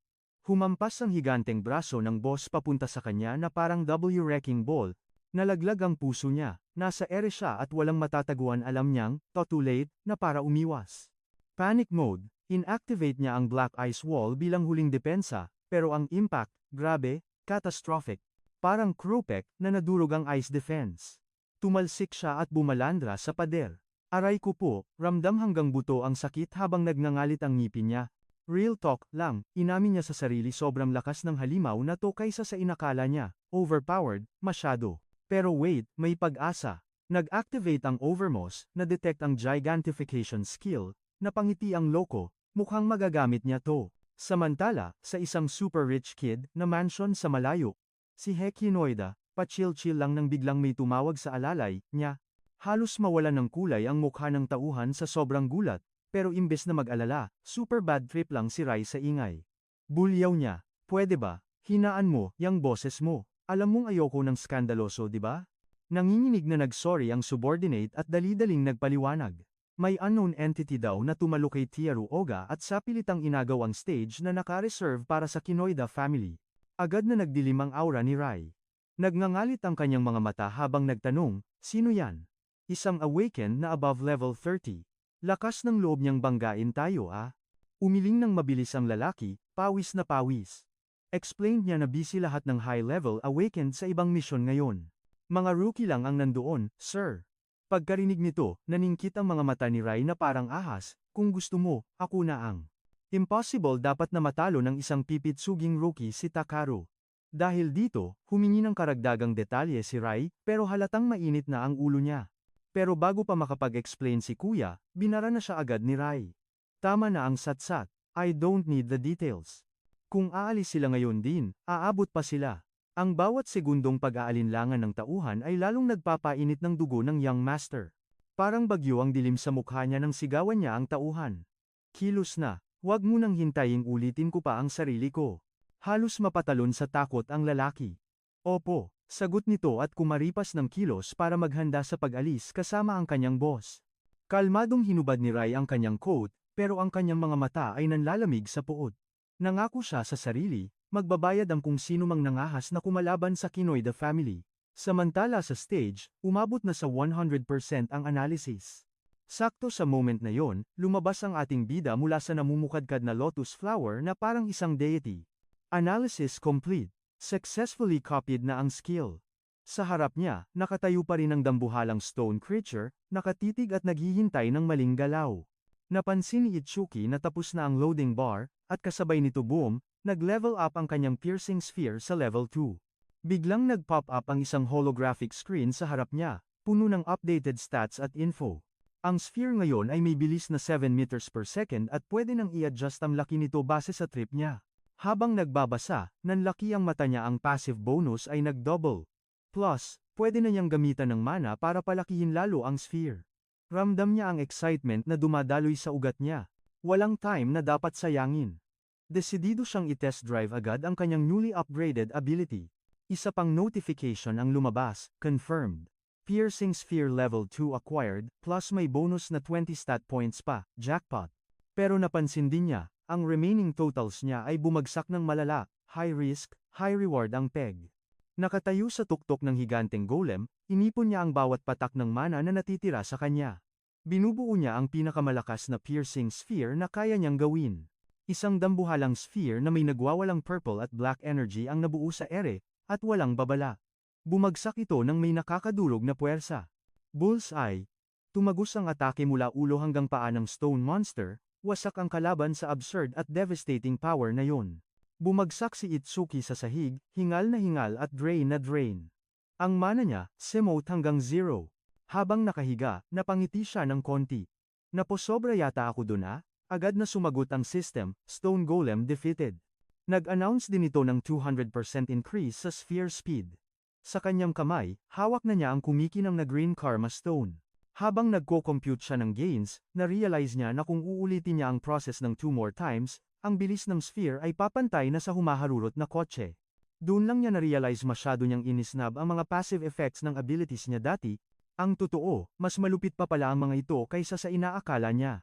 Humampas ang higanteng braso ng boss papunta sa kanya na parang W-wrecking ball. Nalaglag ang puso niya, nasa ere siya at walang matataguan alam niyang, too late, na para umiwas. Panic mode, Inactivate niya ang Black Ice Wall bilang huling depensa, pero ang impact, grabe, catastrophic. Parang Kropek na nadurog ang ice defense. Tumalsik siya at bumalandra sa pader. Aray ko po, ramdam hanggang buto ang sakit habang nagngangalit ang ngipin niya. Real talk lang, inamin niya sa sarili sobrang lakas ng halimaw na to kaysa sa inakala niya. Overpowered, masyado. Pero wait, may pag-asa. Nag-activate ang Overmost, na-detect ang Gigantification skill, napangiti ang loko, mukhang magagamit niya to. Samantala, sa isang super rich kid, na mansion sa malayo, si Hekinoida, pa-chill-chill lang nang biglang may tumawag sa alalay niya. Halos mawalan ng kulay ang mukha ng tauhan sa sobrang gulat, pero imbes na mag-alala, super bad trip lang si Rai sa ingay. Bulyaw niya, pwede ba, hinaan mo, yang boses mo, alam mong ayoko ng skandaloso di ba? Nanginginig na nag-sorry ang subordinate at dali-daling nagpaliwanag. May unknown entity daw na tumalo kay Tiaru Oga at sapilitang inagaw ang stage na naka-reserve para sa Kinoida family. Agad na nagdilim ang aura ni Rai. Nagngangalit ang kanyang mga mata habang nagtanong, sino yan? Isang awakened na above level 30. Lakas ng loob niyang banggain tayo ah. Umiling ng mabilis ang lalaki, pawis na pawis. Explained niya na busy lahat ng high-level awakened sa ibang misyon ngayon. Mga rookie lang ang nandoon, sir. Pagkarinig nito, naningkit ang mga mata ni Rai na parang ahas, kung gusto mo, ako na ang. Impossible dapat na matalo ng isang pipitsuging rookie si Takaro. Dahil dito, humingi ng karagdagang detalye si Rai, pero halatang mainit na ang ulo niya. Pero bago pa makapag-explain si kuya, binara na siya agad ni Rai. Tama na ang satsat, I don't need the details. Kung aalis sila ngayon din, aabot pa sila. Ang bawat segundong pag-aalinlangan ng tauhan ay lalong nagpapainit ng dugo ng young master. Parang bagyo ang dilim sa mukha niya nang sigawan niya ang tauhan. Kilos na, wag mo nang hintayin ulitin ko pa ang sarili ko. Halos mapatalon sa takot ang lalaki. Opo, sagot nito at kumaripas ng kilos para maghanda sa pag-alis kasama ang kanyang boss. Kalmadong hinubad ni Rai ang kanyang coat, pero ang kanyang mga mata ay nanlalamig sa puot. Nangako siya sa sarili, magbabayad ang kung sino mang nangahas na kumalaban sa Kinoida family. Samantala sa stage, umabot na sa 100% ang analysis. Sakto sa moment na yon, lumabas ang ating bida mula sa namumukadkad na lotus flower na parang isang deity. Analysis complete. Successfully copied na ang skill. Sa harap niya, nakatayo pa rin ang dambuhalang stone creature, nakatitig at naghihintay ng maling galaw. Napansin ni Itsuki na tapos na ang loading bar, at kasabay nito boom, nag-level up ang kanyang piercing sphere sa level 2. Biglang nag-pop up ang isang holographic screen sa harap niya, puno ng updated stats at info. Ang sphere ngayon ay may bilis na 7 meters per second at pwede nang i-adjust ang laki nito base sa trip niya. Habang nagbabasa, nanlaki ang mata niya ang passive bonus ay nag-double. Plus, pwede na niyang gamitan ng mana para palakihin lalo ang sphere. Ramdam niya ang excitement na dumadaloy sa ugat niya. Walang time na dapat sayangin. Desidido siyang i-test drive agad ang kanyang newly upgraded ability. Isa pang notification ang lumabas, confirmed. Piercing Sphere Level 2 acquired, plus may bonus na 20 stat points pa, jackpot. Pero napansin din niya, ang remaining totals niya ay bumagsak ng malala, high risk, high reward ang peg. Nakatayo sa tuktok ng higanteng golem, inipon niya ang bawat patak ng mana na natitira sa kanya. Binubuo niya ang pinakamalakas na piercing sphere na kaya niyang gawin. Isang dambuhalang sphere na may nagwawalang purple at black energy ang nabuo sa ere, at walang babala. Bumagsak ito nang may nakakadurog na puwersa. Bullseye. Tumagos ang atake mula ulo hanggang paa ng stone monster, wasak ang kalaban sa absurd at devastating power na yon. Bumagsak si Itsuki sa sahig, hingal at drain na drain. Ang mana niya, semote hanggang 0. Habang nakahiga, napangiti siya ng konti. Naposobra yata ako dun ah? Agad na sumagot ang system, Stone Golem defeated. Nag-announce din ito ng 200% increase sa sphere speed. Sa kanyang kamay, hawak na niya ang kumikinang na Green Karma Stone. Habang nagko-compute siya ng gains, na-realize niya na kung uulitin niya ang process ng 2 more times, ang bilis ng sphere ay papantay na sa humaharurot na kotse. Doon lang niya na-realize masyado niyang inisnab ang mga passive effects ng abilities niya dati. Ang totoo, mas malupit pa pala ang mga ito kaysa sa inaakala niya.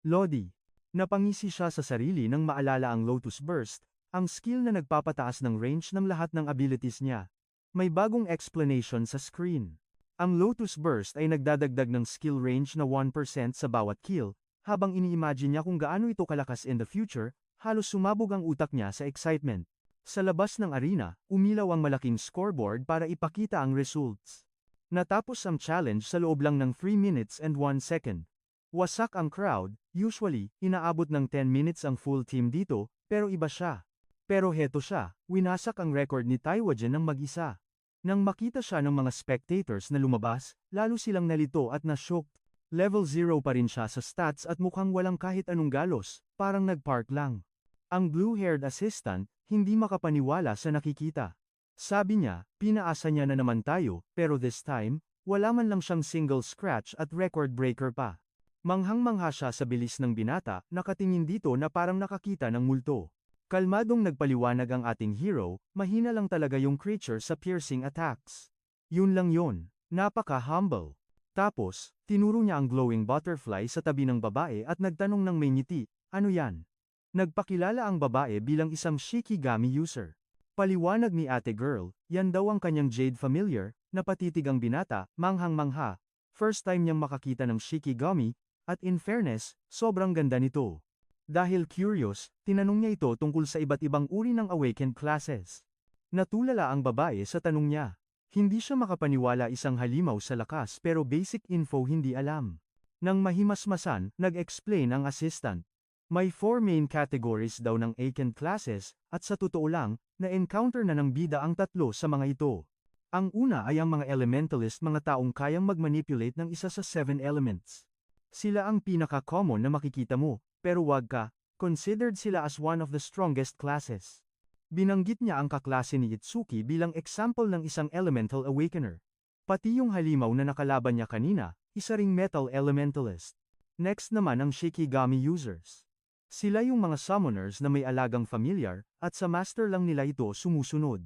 Lodi. Napangisi siya sa sarili nang maalala ang Lotus Burst, ang skill na nagpapataas ng range ng lahat ng abilities niya. May bagong explanation sa screen. Ang Lotus Burst ay nagdadagdag ng skill range na 1% sa bawat kill, Habang ini-imagine niya kung gaano ito kalakas in the future, halos sumabog ang utak niya sa excitement. Sa labas ng arena, umilaw ang malaking scoreboard para ipakita ang results. Natapos ang challenge sa loob lang ng 3 minutes and 1 second. Wasak ang crowd, usually, inaabot ng 10 minutes ang full team dito, pero iba siya. Pero heto siya, winasak ang record ni Taiwajan ng mag-isa. Nang makita siya ng mga spectators na lumabas, lalo silang nalito at na-shocked. Level 0 pa rin siya sa stats at mukhang walang kahit anong galos, parang nag-park lang. Ang blue-haired assistant, hindi makapaniwala sa nakikita. Sabi niya, pinaasa niya na naman tayo, pero this time, wala man lang siyang single scratch at record breaker pa. Manghang-mangha siya sa bilis ng binata, nakatingin dito na parang nakakita ng multo. Kalmadong nagpaliwanag ang ating hero, mahina lang talaga yung creature sa piercing attacks. Yun lang yun, napaka-humble. Tapos, tinuro niya ang glowing butterfly sa tabi ng babae at nagtanong ng may ngiti, ano yan? Nagpakilala ang babae bilang isang Shikigami user. Paliwanag ni ate girl, yan daw ang kanyang jade familiar, napatitig ang binata, manghang-mangha. First time niyang makakita ng Shikigami, at in fairness, sobrang ganda nito. Dahil curious, tinanong niya ito tungkol sa iba't ibang uri ng awakened classes. Natulala ang babae sa tanong niya. Hindi siya makapaniwala isang halimaw sa lakas pero basic info hindi alam. Nang mahimasmasan, nag-explain ang assistant. May 4 main categories daw ng awakened classes, at sa totoo lang, na-encounter na ng bida ang 3 sa mga ito. Ang una ay ang mga elementalist, mga taong kayang mag-manipulate ng isa sa 7 elements. Sila ang pinaka-common na makikita mo, pero wag ka, considered sila as one of the strongest classes. Binanggit niya ang kaklase ni Itsuki bilang example ng isang elemental awakener. Pati yung halimaw na nakalaban niya kanina, isa ring metal elementalist. Next naman ang Shikigami users. Sila yung mga summoners na may alagang familiar, at sa master lang nila ito sumusunod.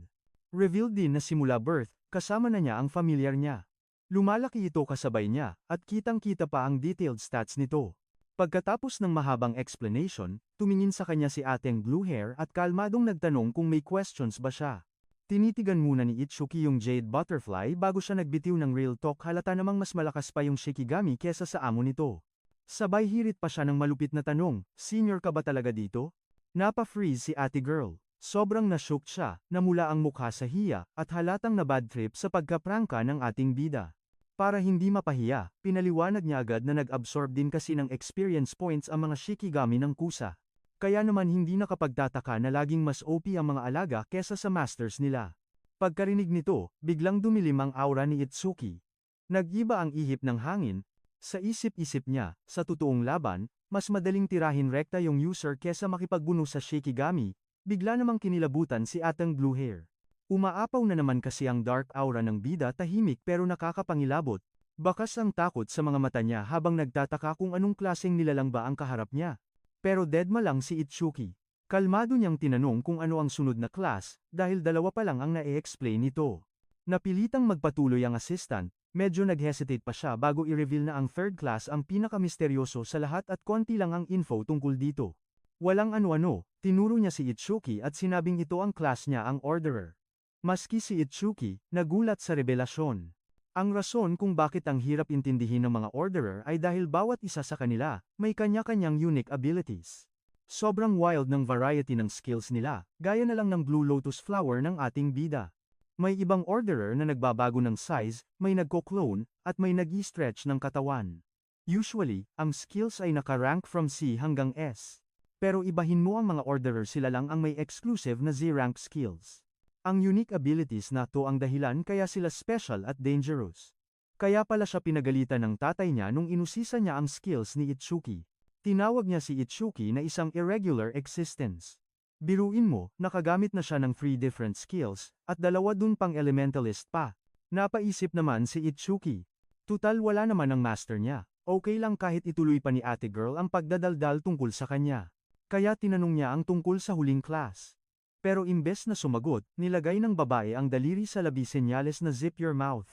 Revealed din na simula birth, kasama na niya ang familiar niya. Lumalaki ito kasabay niya, at kitang-kita pa ang detailed stats nito. Pagkatapos ng mahabang explanation, tumingin sa kanya si ateng blue hair at kalmadong nagtanong kung may questions ba siya. Tinitigan muna ni Itsuki yung jade butterfly bago siya nagbitiw ng real talk, halata namang mas malakas pa yung Shikigami kesa sa amo nito. Sabay hirit pa siya ng malupit na tanong, senior ka ba talaga dito? Napa-freeze si ate girl. Sobrang na-shock siya, namula ang mukha sa hiya, at halatang na bad trip sa pagkaprangka ng ating bida. Para hindi mapahiya, pinaliwanag niya agad na nag-absorb din kasi ng experience points ang mga Shikigami ng kusa. Kaya naman hindi nakapagtataka na laging mas OP ang mga alaga kesa sa masters nila. Pagkarinig nito, biglang dumilim ang aura ni Itsuki. Nag-iba ang ihip ng hangin. Sa isip-isip niya, sa totoong laban, mas madaling tirahin rekta yung user kesa makipagbuno sa Shikigami. Bigla namang kinilabutan si atang blue hair. Umaapaw na naman kasi ang dark aura ng bida, tahimik pero nakakapangilabot. Bakas ang takot sa mga mata niya habang nagtataka kung anong klaseng nilalang ba ang kaharap niya. Pero deadma lang si Itsuki. Kalmado niyang tinanong kung ano ang sunod na class, dahil dalawa pa lang ang na-e-explain nito. Napilitang magpatuloy ang assistant, medyo nag-hesitate pa siya bago i-reveal na ang third class ang pinakamisteryoso sa lahat at konti lang ang info tungkol dito. Walang ano-ano, tinuro niya si Itsuki at sinabing ito ang class niya, ang Orderer. Maski si Itsuki, nagulat sa revelasyon. Ang rason kung bakit ang hirap intindihin ng mga Orderer ay dahil bawat isa sa kanila, may kanya-kanyang unique abilities. Sobrang wild ng variety ng skills nila, gaya na lang ng Blue Lotus Flower ng ating bida. May ibang Orderer na nagbabago ng size, may nagko-clone, at may nag-i-stretch ng katawan. Usually, ang skills ay naka-rank from C hanggang S. Pero ibahin mo ang mga Orderer, sila lang ang may exclusive na Z-rank skills. Ang unique abilities na to ang dahilan kaya sila special at dangerous. Kaya pala siya pinagalitan ng tatay niya nung inusisa niya ang skills ni Itsuki. Tinawag niya si Itsuki na isang irregular existence. Biruin mo, nakagamit na siya ng 3 different skills, at 2 dun pang elementalist pa. Napaisip naman si Itsuki. Tutal wala naman ang master niya, okay lang kahit ituloy pa ni ate girl ang pagdadaldal tungkol sa kanya. Kaya tinanong niya ang tungkol sa huling class. Pero imbes na sumagot, nilagay ng babae ang daliri sa labi, senyales na zip your mouth.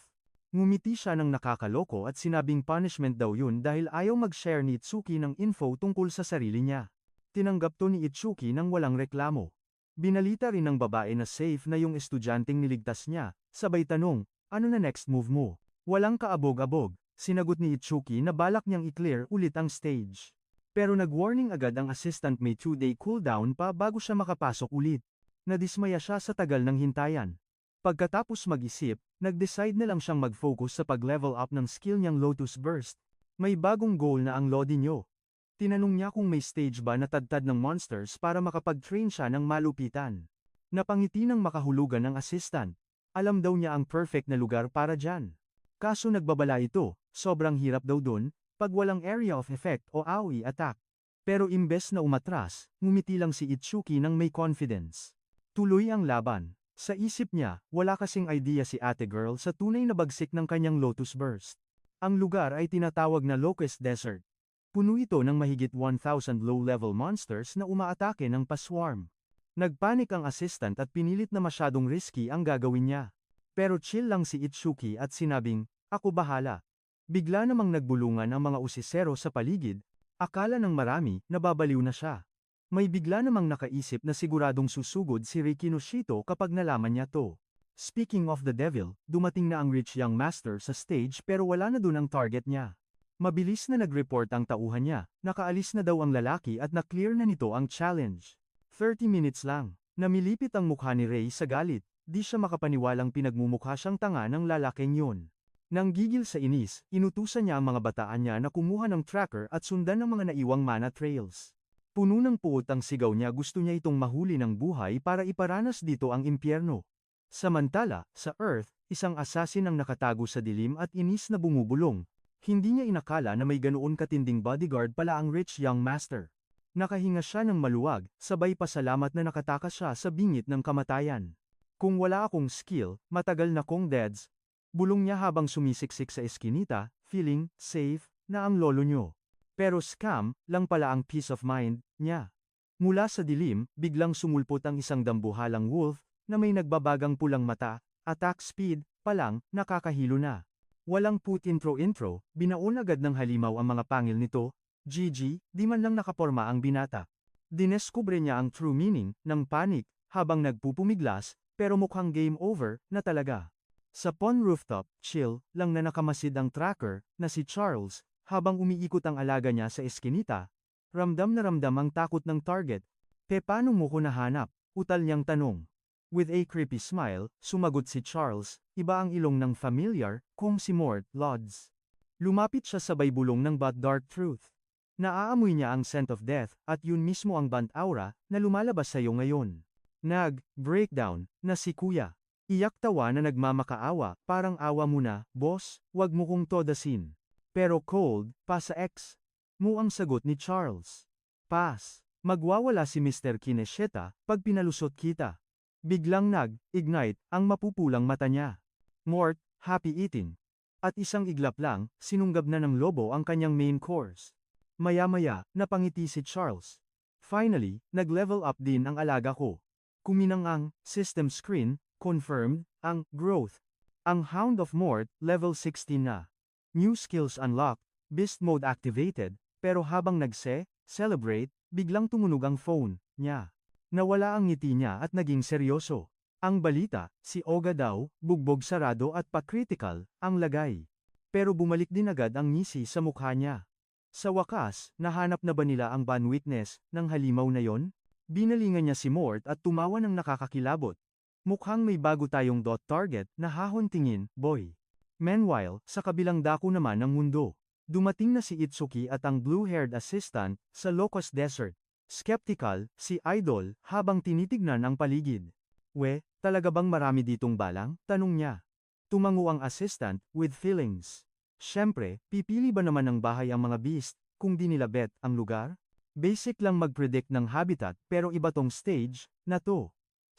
Ngumiti siya ng nakakaloko at sinabing punishment daw yun dahil ayaw mag-share ni Itsuki ng info tungkol sa sarili niya. Tinanggap to ni Itsuki nang walang reklamo. Binalita rin ng babae na safe na yung estudyanteng niligtas niya, sabay tanong, ano na next move mo? Walang kaabog-abog, sinagot ni Itsuki na balak niyang i-clear ulit ang stage. Pero nag-warning agad ang assistant may 2-day cooldown pa bago siya makapasok ulit. Nadismaya siya sa tagal ng hintayan. Pagkatapos mag-isip, nag-decide na lang siyang mag-focus sa pag-level up ng skill niyang Lotus Burst. May bagong goal na ang Lodi niyo. Tinanong niya kung may stage ba na tadtad ng monsters para makapag-train siya ng malupitan. Napangiti ng makahulugan ng assistant. Alam daw niya ang perfect na lugar para dyan. Kaso nagbabala ito, sobrang hirap daw dun, pag walang area of effect o AoE attack. Pero imbes na umatras, ngumiti lang si Itsuki ng may confidence. Tuloy ang laban. Sa isip niya, wala kasing idea si ate girl sa tunay na bagsik ng kanyang Lotus Burst. Ang lugar ay tinatawag na Locust Desert. Puno ito ng mahigit 1,000 low-level monsters na umaatake ng paswarm. Nagpanik ang assistant at pinilit na masyadong risky ang gagawin niya. Pero chill lang si Itsuki at sinabing, ako bahala. Bigla namang nagbulungan ang mga usisero sa paligid, akala ng marami, nababaliw na siya. May bigla namang nakaisip na siguradong susugod si Riki Noshito kapag nalaman niya to. Speaking of the devil, dumating na ang rich young master sa stage pero wala na dun ang target niya. Mabilis na nag-report ang tauhan niya, nakaalis na daw ang lalaki at na-clear na nito ang challenge. 30 minutes lang. Namilipit ang mukha ni Ray sa galit, di siya makapaniwalang pinagmumukha siyang tanga ng lalaking yun. Nang gigil sa inis, inutusan niya ang mga bataan niya na kumuha ng tracker at sundan ng mga naiwang mana trails. Puno ng puot ang sigaw niya, gusto niya itong mahuli ng buhay para iparanas dito ang impyerno. Samantala, sa Earth, isang assassin ang nakatago sa dilim at inis na bumubulong. Hindi niya inakala na may ganoon katinding bodyguard pala ang rich young master. Nakahinga siya ng maluwag, sabay pasalamat na nakatakas siya sa bingit ng kamatayan. Kung wala akong skill, matagal na kong deads. Bulong niya habang sumisiksik sa eskinita, feeling safe na ang lolo niyo. Pero scam lang pala ang peace of mind niya. Mula sa dilim, biglang sumulpot ang isang dambuhalang wolf na may nagbabagang pulang mata, attack speed pa lang, nakakahilo na. Walang put intro, binaon agad ng halimaw ang mga pangil nito. GG, di man lang nakaporma ang binata. Dineskubre niya ang true meaning ng panic habang nagpupumiglas, pero mukhang game over na talaga. Sa pond rooftop, chill lang na nakamasid ang tracker na si Charles habang umiikot ang alaga niya sa eskinita. Ramdam na ramdam ang takot ng target. Paano mo ko nahanap? Utal niyang tanong. With a creepy smile, sumagot si Charles, iba ang ilong ng familiar, kung si Mort Lods. Lumapit siya sabay bulong ng but dark truth. Naaamoy niya ang scent of death, at yun mismo ang burnt aura, na lumalabas sa iyo ngayon. Nag-breakdown, na si kuya. Iyak tawa na nagmamakaawa, parang awa mo na, boss, wag mo kong todasin. Pero cold, pa sa ex. Mo ang sagot ni Charles. Pass. Magwawala si Mr. Kineshita, pag pinalusot kita. Biglang nag-ignite, ang mapupulang mata niya. Mort, happy eating. At isang iglap lang, sinunggab na ng lobo ang kanyang main course. Maya-maya, napangiti si Charles. Finally, nag-level up din ang alaga ko. Kuminang ang system screen, confirmed, ang growth. Ang Hound of Mort, level 16 na. New skills unlocked, beast mode activated, pero habang celebrate, biglang tumunog ang phone niya. Nawala ang ngiti niya at naging seryoso. Ang balita, si Oga daw, bugbog sarado at pa-critical, ang lagay. Pero bumalik din agad ang ngisi sa mukha niya. Sa wakas, nahanap na ba nila ang ban witness ng halimaw na yon? Binalingan niya si Mort at tumawa ng nakakakilabot. Mukhang may bago tayong dot target na hahon tingin, boy. Meanwhile, sa kabilang dako naman ng mundo, dumating na si Itsuki at ang blue-haired assistant sa Locust Desert. Skeptical, si Idol, habang tinitignan ang paligid. We, talaga bang marami ditong balang? Tanong niya. Tumango ang assistant, with feelings. Siyempre, pipili ba naman ng bahay ang mga beast, kung di nila bet ang lugar? Basic lang mag-predict ng habitat pero iba tong stage, na to.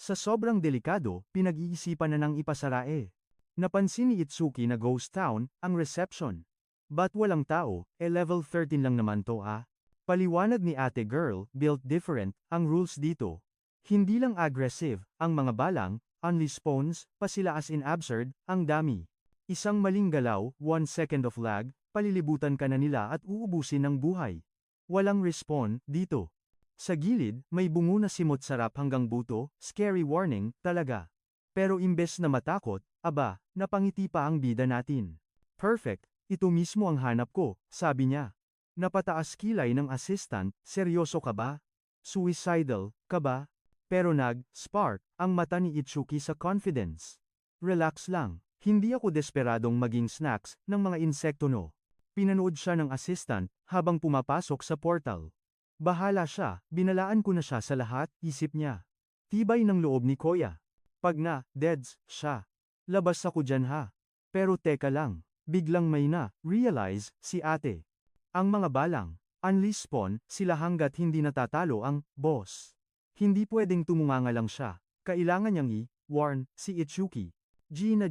Sa sobrang delikado, pinag-iisipan na ng ipasarae. Napansin ni Itsuki na ghost town, ang reception. Ba't walang tao, level 13 lang naman to ah? Paliwanag ni ate girl, built different, ang rules dito. Hindi lang aggressive, ang mga balang, only spawns, pa sila as in absurd, ang dami. Isang maling galaw, 1 second of lag, palilibutan ka na nila at uubusin ng buhay. Walang respawn, dito. Sa gilid, may bungo na simot sarap hanggang buto, scary warning, talaga. Pero imbes na matakot, aba, napangiti pa ang bida natin. Perfect, ito mismo ang hanap ko, sabi niya. Napataas kilay ng assistant, seryoso ka ba? Suicidal, ka ba? Pero nag-spark ang mata ni Itsuki sa confidence. Relax lang, hindi ako desperadong maging snacks ng mga insekto no. Pinanood siya ng assistant habang pumapasok sa portal. Bahala siya, binalaan ko na siya sa lahat, isip niya. Tibay ng loob ni Koya. Pag deads siya. Labas ako dyan ha. Pero teka lang, biglang may realize si ate. Ang mga balang, unleash spawn sila hanggat hindi natatalo ang boss. Hindi pwedeng tumunganga lang siya. Kailangan niyang i-warn si Itsuki. G na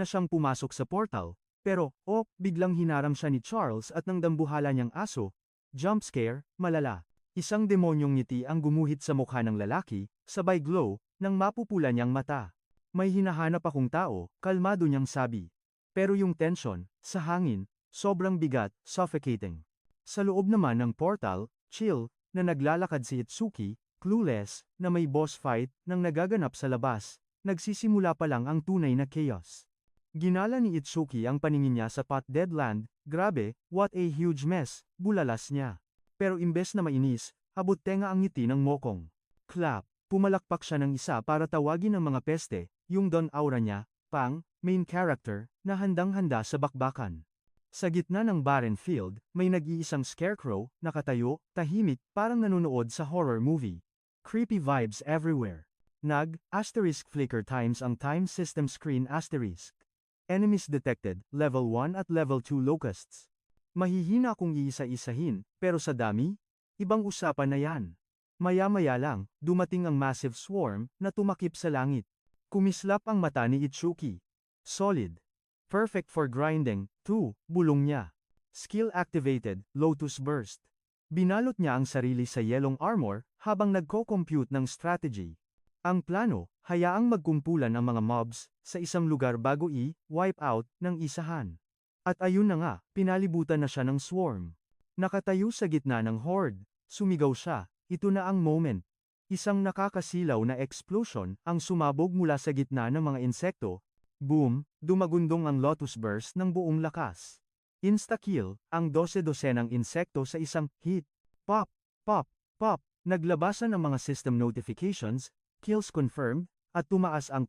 siyang pumasok sa portal. Pero, biglang hinaram siya ni Charles at ng dambuhala niyang aso. Jump scare, malala. Isang demonyong ngiti ang gumuhit sa mukha ng lalaki, sabay glow, ng mapupula niyang mata. May hinahanap akong tao, kalmado niyang sabi. Pero yung tension, sa hangin, sobrang bigat, suffocating. Sa loob naman ng portal, chill, na naglalakad si Itsuki, clueless, na may boss fight, nang nagaganap sa labas. Nagsisimula pa lang ang tunay na chaos. Ginala ni Itsuki ang paningin niya sa Pot Deadland, grabe, what a huge mess, bulalas niya. Pero imbes na mainis, abot tenga ang ngiti ng mokong. Clap, pumalakpak siya ng isa para tawagin ang mga peste, yung Don Aura niya, pang, main character, na handang-handa sa bakbakan. Sa gitna ng barren field, may nag-iisang scarecrow, nakatayo, tahimik, parang nanonood sa horror movie. Creepy vibes everywhere. Asterisk flicker times ang time system screen asterisk. Enemies detected, level 1 at level 2 locusts. Mahihina kung iisa-isahin, pero sa dami? Ibang usapan na yan. Maya-maya lang, dumating ang massive swarm, na tumakip sa langit. Kumislap ang mata ni Itsuki. Solid. Perfect for grinding, 2, bulong niya. Skill activated, Lotus Burst. Binalot niya ang sarili sa yelong armor, habang nagko-compute ng strategy. Ang plano, hayaang magkumpulan ang mga mobs, sa isang lugar bago i-wipe out, ng isahan. At ayun na nga, pinalibutan na siya ng swarm. Nakatayo sa gitna ng horde, sumigaw siya, ito na ang moment. Isang nakakasilaw na explosion, ang sumabog mula sa gitna ng mga insekto. Boom, dumagundong ang Lotus Burst ng buong lakas. Insta-kill, ang 12-dosenang insekto sa isang hit. Pop, pop, pop, naglabasan ang mga system notifications, kills confirmed, at tumaas ang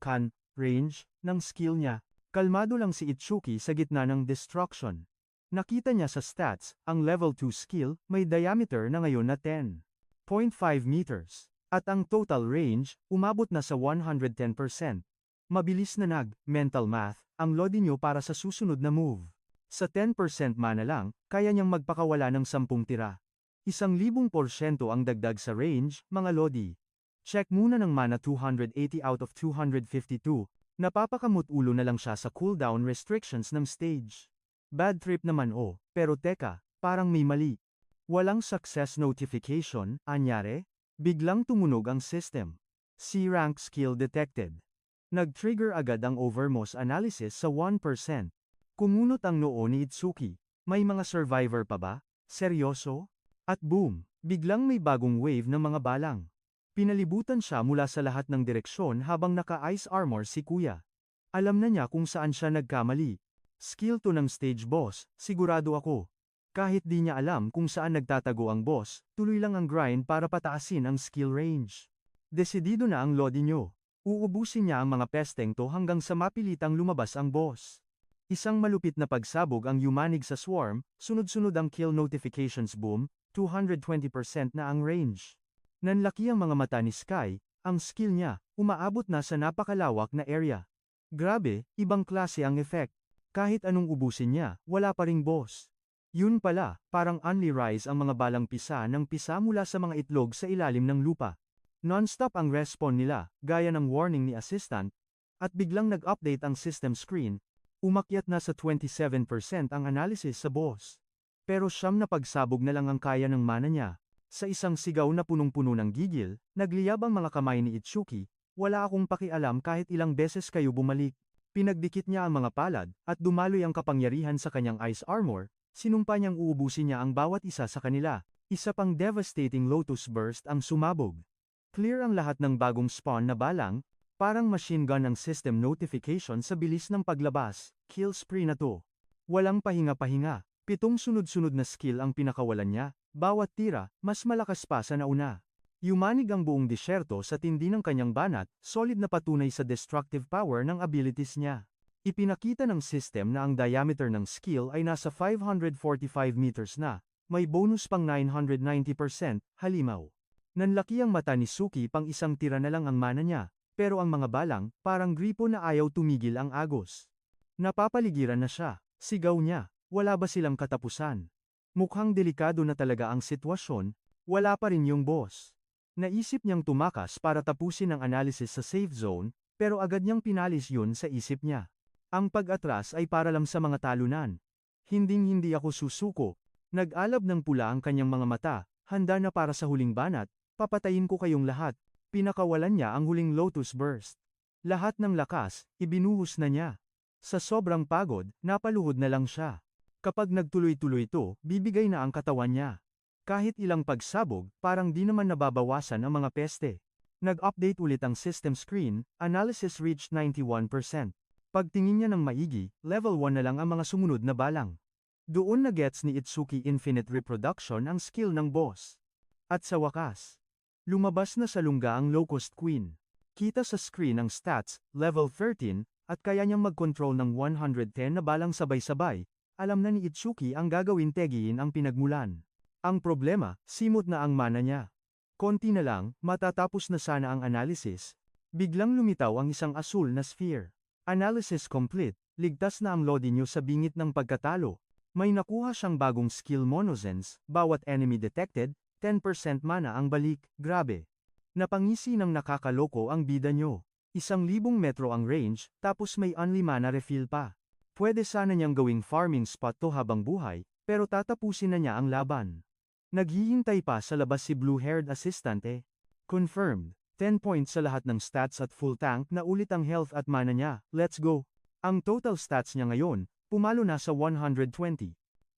range, ng skill niya. Kalmado lang si Itsuki sa gitna ng destruction. Nakita niya sa stats, ang level 2 skill, may diameter na ngayon na 10.5 meters. At ang total range, umabot na sa 110%. Mabilis na mental math, ang lodi niyo para sa susunod na move. Sa 10% mana lang, kaya niyang magpakawala ng 10 tira. 1,000% ang dagdag sa range, mga lodi. Check muna ng mana 280 out of 252, napapakamot-ulo na lang siya sa cooldown restrictions ng stage. Bad trip naman pero teka, parang may mali. Walang success notification, anyare? Biglang tumunog ang system. C-rank skill detected. Nag-trigger agad ang overmost analysis sa 1%. Kumunot ang noo ni Itsuki, may mga survivor pa ba? Seryoso? At boom, biglang may bagong wave ng mga balang. Pinalibutan siya mula sa lahat ng direksyon habang naka-ice armor si Kuya. Alam na niya kung saan siya nagkamali. Skill to ng stage boss, sigurado ako. Kahit di niya alam kung saan nagtatago ang boss, tuloy lang ang grind para pataasin ang skill range. Desidido na ang lodi niyo. Uubusin niya ang mga pesteng to hanggang sa mapilitang lumabas ang boss. Isang malupit na pagsabog ang yumanig sa swarm, sunod-sunod ang kill notifications boom, 220% na ang range. Nanlaki ang mga mata ni Sky, ang skill niya, umaabot na sa napakalawak na area. Grabe, ibang klase ang effect. Kahit anong ubusin niya, wala pa ring boss. Yun pala, parang only rise ang mga balang pisa ng pisa mula sa mga itlog sa ilalim ng lupa. Non-stop ang respawn nila, gaya ng warning ni assistant, at biglang nag-update ang system screen, umakyat na sa 27% ang analysis sa boss. Pero siyam na pagsabog na lang ang kaya ng mana niya. Sa isang sigaw na punong-puno ng gigil, nagliyab ang mga kamay ni Itsuki, wala akong pakialam kahit ilang beses kayo bumalik. Pinagdikit niya ang mga palad, at dumaloy ang kapangyarihan sa kanyang ice armor, sinumpa niyang uubusin niya ang bawat isa sa kanila. Isa pang devastating Lotus Burst ang sumabog. Clear ang lahat ng bagong spawn na balang, parang machine gun ang system notification sa bilis ng paglabas, kill spree na to. Walang pahinga-pahinga. 7 sunod-sunod na skill ang pinakawalan niya, bawat tira, mas malakas pa sa nauna. Yumanig ang buong disyerto sa tindi ng kanyang banat, solid na patunay sa destructive power ng abilities niya. Ipinakita ng system na ang diameter ng skill ay nasa 545 meters na, may bonus pang 990%, halimaw. Nanlaki ang mata ni Suki pang isang tira na lang ang mana niya, pero ang mga balang, parang gripo na ayaw tumigil ang agos. Napapaligiran na siya, sigaw niya, wala ba silang katapusan? Mukhang delikado na talaga ang sitwasyon, wala pa rin yung boss. Naisip niyang tumakas para tapusin ang analysis sa safe zone, pero agad niyang pinalis yun sa isip niya. Ang pag-atras ay para lang sa mga talunan. Hinding-hindi ako susuko. Nag-alab ng pula ang kanyang mga mata, handa na para sa huling banat, papatayin ko kayong lahat. Pinakawalan niya ang huling Lotus Burst. Lahat ng lakas, ibinuhos na niya. Sa sobrang pagod, napaluhod na lang siya. Kapag nagtuloy-tuloy ito, bibigay na ang katawan niya. Kahit ilang pagsabog, parang di naman nababawasan ang mga peste. Nag-update ulit ang system screen, analysis reached 91%. Pagtingin niya ng maigi, level 1 na lang ang mga sumunod na balang. Doon na gets ni Itsuki Infinite Reproduction ang skill ng boss. At sa wakas, lumabas na sa lungga ang Locust Queen. Kita sa screen ang stats, level 13, at kaya niyang mag-control ng 110 na balang sabay-sabay. Alam na ni Itsuki ang gagawin tegiin ang pinagmulan. Ang problema, simot na ang mana niya. Konti na lang, matatapos na sana ang analysis. Biglang lumitaw ang isang asul na sphere. Analysis complete, ligtas na ang Lodi niyo sa bingit ng pagkatalo. May nakuha siyang bagong skill Monosense, bawat enemy detected, 10% mana ang balik, grabe. Napangisi ng nakakaloko ang bida niyo. 1,000 metro ang range, tapos may only mana refill pa. Pwede sana niyang gawing farming spot to habang buhay, pero tatapusin na niya ang laban. Naghihintay pa sa labas si blue-haired assistant eh. Confirmed. 10 points sa lahat ng stats at full tank na ulit ang health at mana niya, let's go. Ang total stats niya ngayon, pumalo na sa 120.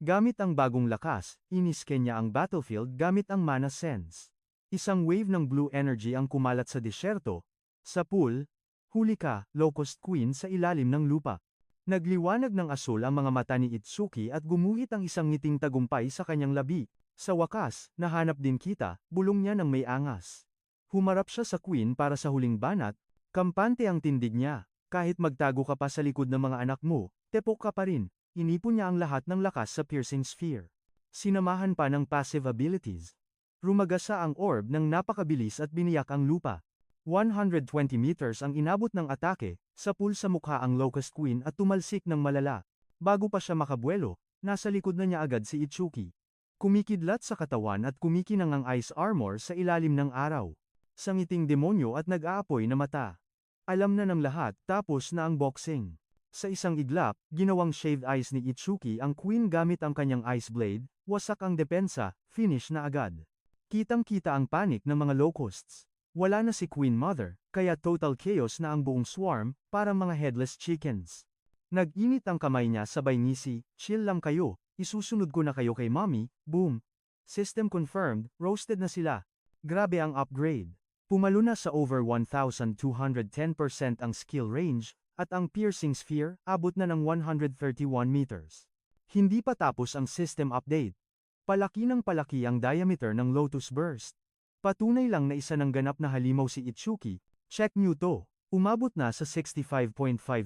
Gamit ang bagong lakas, inisken niya ang battlefield gamit ang mana sense. Isang wave ng blue energy ang kumalat sa disyerto. Sa pool, huli ka, Locust Queen sa ilalim ng lupa. Nagliwanag ng asul ang mga mata ni Itsuki at gumuhit ang isang ngiting tagumpay sa kanyang labi. Sa wakas, nahanap din kita, bulong niya ng may angas. Humarap siya sa Queen para sa huling banat, kampante ang tindig niya, kahit magtago ka pa sa likod ng mga anak mo, tepok ka pa rin, inipon niya ang lahat ng lakas sa piercing sphere. Sinamahan pa ng passive abilities. Rumagasa ang orb ng napakabilis at biniyak ang lupa. 120 meters ang inabot ng atake, sapul sa mukha ang Locust Queen at tumalsik ng malala. Bago pa siya makabuelo, nasa likod na niya agad si Itsuki. Kumikidlat sa katawan at kumikinang ang ice armor sa ilalim ng araw. Sa ngiting demonyo at nag-aapoy na mata. Alam na ng lahat, tapos na ang boxing. Sa isang iglap, ginawang shaved ice ni Itsuki ang Queen gamit ang kanyang ice blade, wasak ang depensa, finish na agad. Kitang-kita ang panik ng mga locusts. Wala na si Queen Mother, kaya total chaos na ang buong swarm, parang mga headless chickens. Nag-init ang kamay niya sabay ngisi, chill lang kayo. Isusunod ko na kayo kay mommy, boom. System confirmed, roasted na sila. Grabe ang upgrade. Pumalo na sa over 1,210% ang skill range, at ang piercing sphere, abot na ng 131 meters. Hindi pa tapos ang system update. Palaki ng palaki ang diameter ng Lotus Burst. Patunay lang na isa ng ganap na halimaw si Itsuki, check nyo to. Umabot na sa 65.5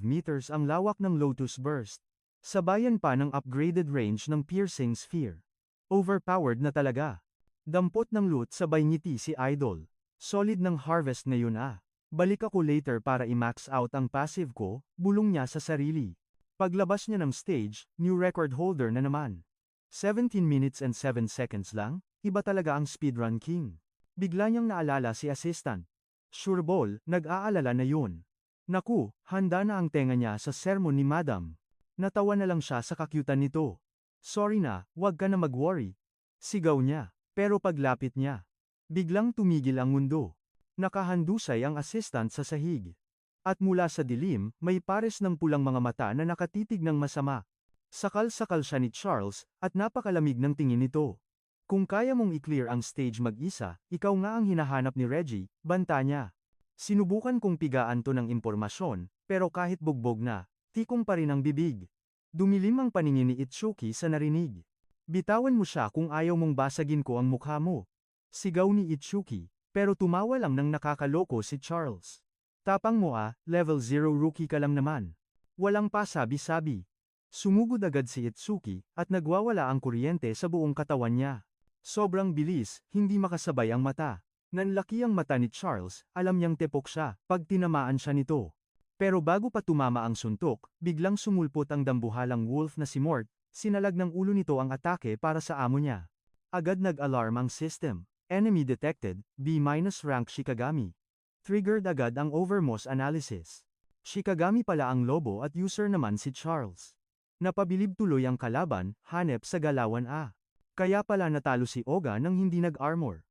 meters ang lawak ng Lotus Burst. Sabayan pa ng upgraded range ng piercing sphere. Overpowered na talaga. Dampot ng loot sabay ngiti si Idol. Solid ng harvest ngayon ah. Balik ako later para i-max out ang passive ko, bulong niya sa sarili. Paglabas niya ng stage, new record holder na naman. 17 minutes and 7 seconds lang, iba talaga ang speedrun king. Bigla niyang naalala si assistant. Sureball, nag-aalala na yun. Naku, handa na ang tenga niya sa sermon ni Madam. Natawa na lang siya sa kakyutan nito. Sorry na, wag ka na mag-worry. Sigaw niya, pero paglapit niya, biglang tumigil ang mundo. Nakahandusay ang assistant sa sahig. At mula sa dilim, may pares ng pulang mga mata na nakatitig ng masama. Sakal-sakal siya ni Charles, at napakalamig ng tingin nito. Kung kaya mong i-clear ang stage mag-isa, ikaw nga ang hinahanap ni Reggie, banta niya. Sinubukan kong pigaan to ng impormasyon, pero kahit bugbog na, tikong pa rin ang bibig. Dumilim ang paningin ni Itsuki sa narinig. Bitawan mo siya kung ayaw mong basagin ko ang mukha mo. Sigaw ni Itsuki, pero tumawa lang ng nakakaloko si Charles. Tapang mo level 0 rookie ka lang naman. Walang pasabi-sabi. Sumugod agad si Itsuki, at nagwawala ang kuryente sa buong katawan niya. Sobrang bilis, hindi makasabay ang mata. Nanlaki ang mata ni Charles, alam niyang tepok siya, pag tinamaan siya nito. Pero bago pa tumama ang suntok, biglang sumulpot ang dambuhalang wolf na si Mort, sinalag ng ulo nito ang atake para sa amo niya. Agad nag-alarm ang system. Enemy detected, B-rank Shikagami. Triggered agad ang overmost analysis. Shikagami pala ang lobo at user naman si Charles. Napabilib tuloy ang kalaban, hanep sa galawan Kaya pala natalo si Oga nang hindi nag-armor.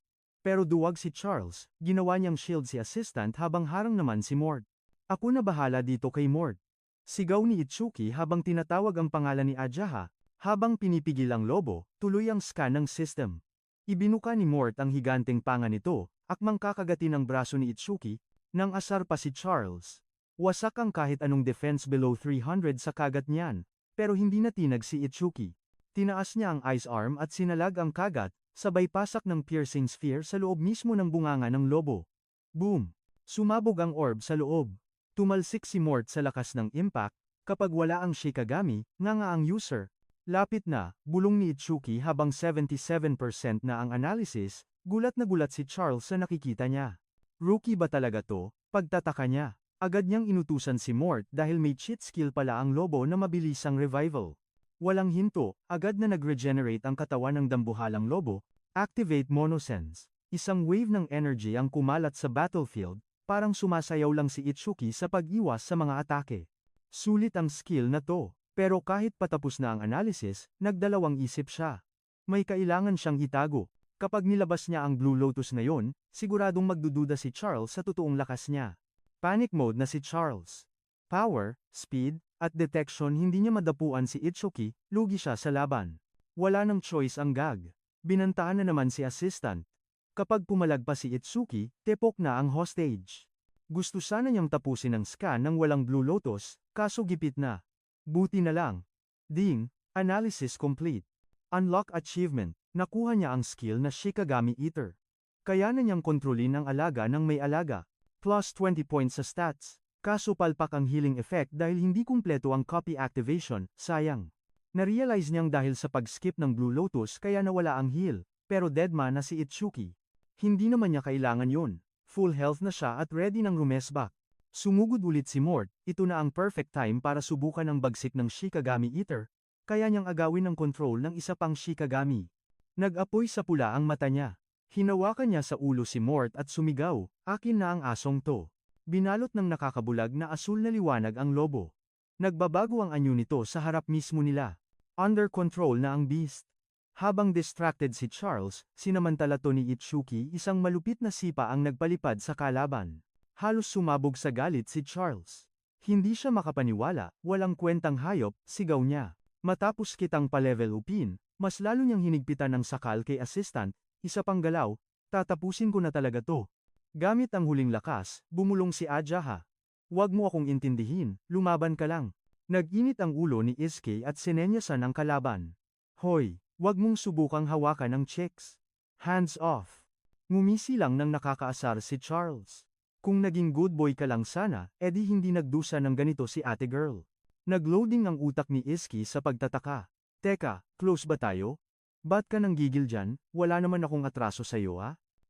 Pero duwag si Charles, ginawa niyang shield si assistant habang harang naman si Mort. Ako na bahala dito kay Mort. Sigaw ni Itsuki habang tinatawag ang pangalan ni Ajaha, habang pinipigil ang lobo, tuloy ang scan ng system. Ibinuka ni Mort ang higanteng panga nito, akmang kakagatin ang braso ni Itsuki, nang asar pa si Charles. Wasak ang kahit anong defense below 300 sa kagat niyan, pero hindi natinag si Itsuki. Tinaas niya ang ice arm at sinalag ang kagat, sabay pasak ng piercing sphere sa loob mismo ng bunganga ng lobo. Boom! Sumabog ang orb sa loob. Tumalsik si Mort sa lakas ng impact, kapag wala ang Shikagami, nga ang user. Lapit na, bulong ni Itsuki habang 77% na ang analysis, gulat na gulat si Charles sa nakikita niya. Rookie ba talaga to? Pagtataka niya. Agad niyang inutusan si Mort dahil may cheat skill pala ang lobo na mabilis ang revival. Walang hinto, agad na nag-regenerate ang katawan ng dambuhalang lobo, activate monosense. Isang wave ng energy ang kumalat sa battlefield, parang sumasayaw lang si Itsuki sa pag-iwas sa mga atake. Sulit ang skill na to. Pero kahit patapos na ang analysis, nagdalawang isip siya. May kailangan siyang itago. Kapag nilabas niya ang Blue Lotus ngayon, siguradong magdududa si Charles sa totoong lakas niya. Panic mode na si Charles. Power, speed, at detection hindi niya madapuan si Itsuki, lugi siya sa laban. Wala nang choice ang gag. Binantaan na naman si assistant. Kapag pumalag pa si Itsuki, tepok na ang hostage. Gusto sana niyang tapusin ang scan ng walang Blue Lotus, kaso gipit na. Buti na lang. Ding, analysis complete. Unlock achievement, nakuha niya ang skill na Shikagami Eater. Kaya na niyang kontrolin ang alaga ng may alaga. Plus 20 points sa stats. Kaso palpak ang healing effect dahil hindi kumpleto ang copy activation, sayang. Narealize niyang dahil sa pag-skip ng Blue Lotus kaya nawala ang heal, pero deadma na si Itsuki. Hindi naman niya kailangan yun. Full health na siya at ready ng rumesback. Sumugod ulit si Mort, ito na ang perfect time para subukan ang bagsik ng Shikagami Eater, kaya niyang agawin ang control ng isa pang Shikagami. Nag-apoy sa pula ang mata niya. Hinawakan niya sa ulo si Mort at sumigaw, akin na ang asong to. Binalot ng nakakabulag na asul na liwanag ang lobo. Nagbabago ang anyo nito sa harap mismo nila. Under control na ang beast. Habang distracted si Charles, sinamantala to ni Itsuki isang malupit na sipa ang nagpalipad sa kalaban. Halos sumabog sa galit si Charles. Hindi siya makapaniwala, walang kwentang hayop, sigaw niya. Matapos kitang pa-level upin, mas lalo niyang hinigpitan ng sakal kay assistant, isa pang galaw, tatapusin ko na talaga to. Gamit ang huling lakas, bumulong si Ajaha. Huwag mo akong intindihin, lumaban ka lang. Nag-init ang ulo ni Iske at sinenyasan ang kalaban. Hoy, huwag mong subukang hawakan ang chicks. Hands off. Ngumisi lang nang nakakaasar si Charles. Kung naging good boy ka lang sana, edi hindi nagdusa ng ganito si ate girl. Nagloading ang utak ni Iski sa pagtataka. Teka, close ba tayo? Ba't ka nang gigil dyan? Wala naman akong atraso sa'yo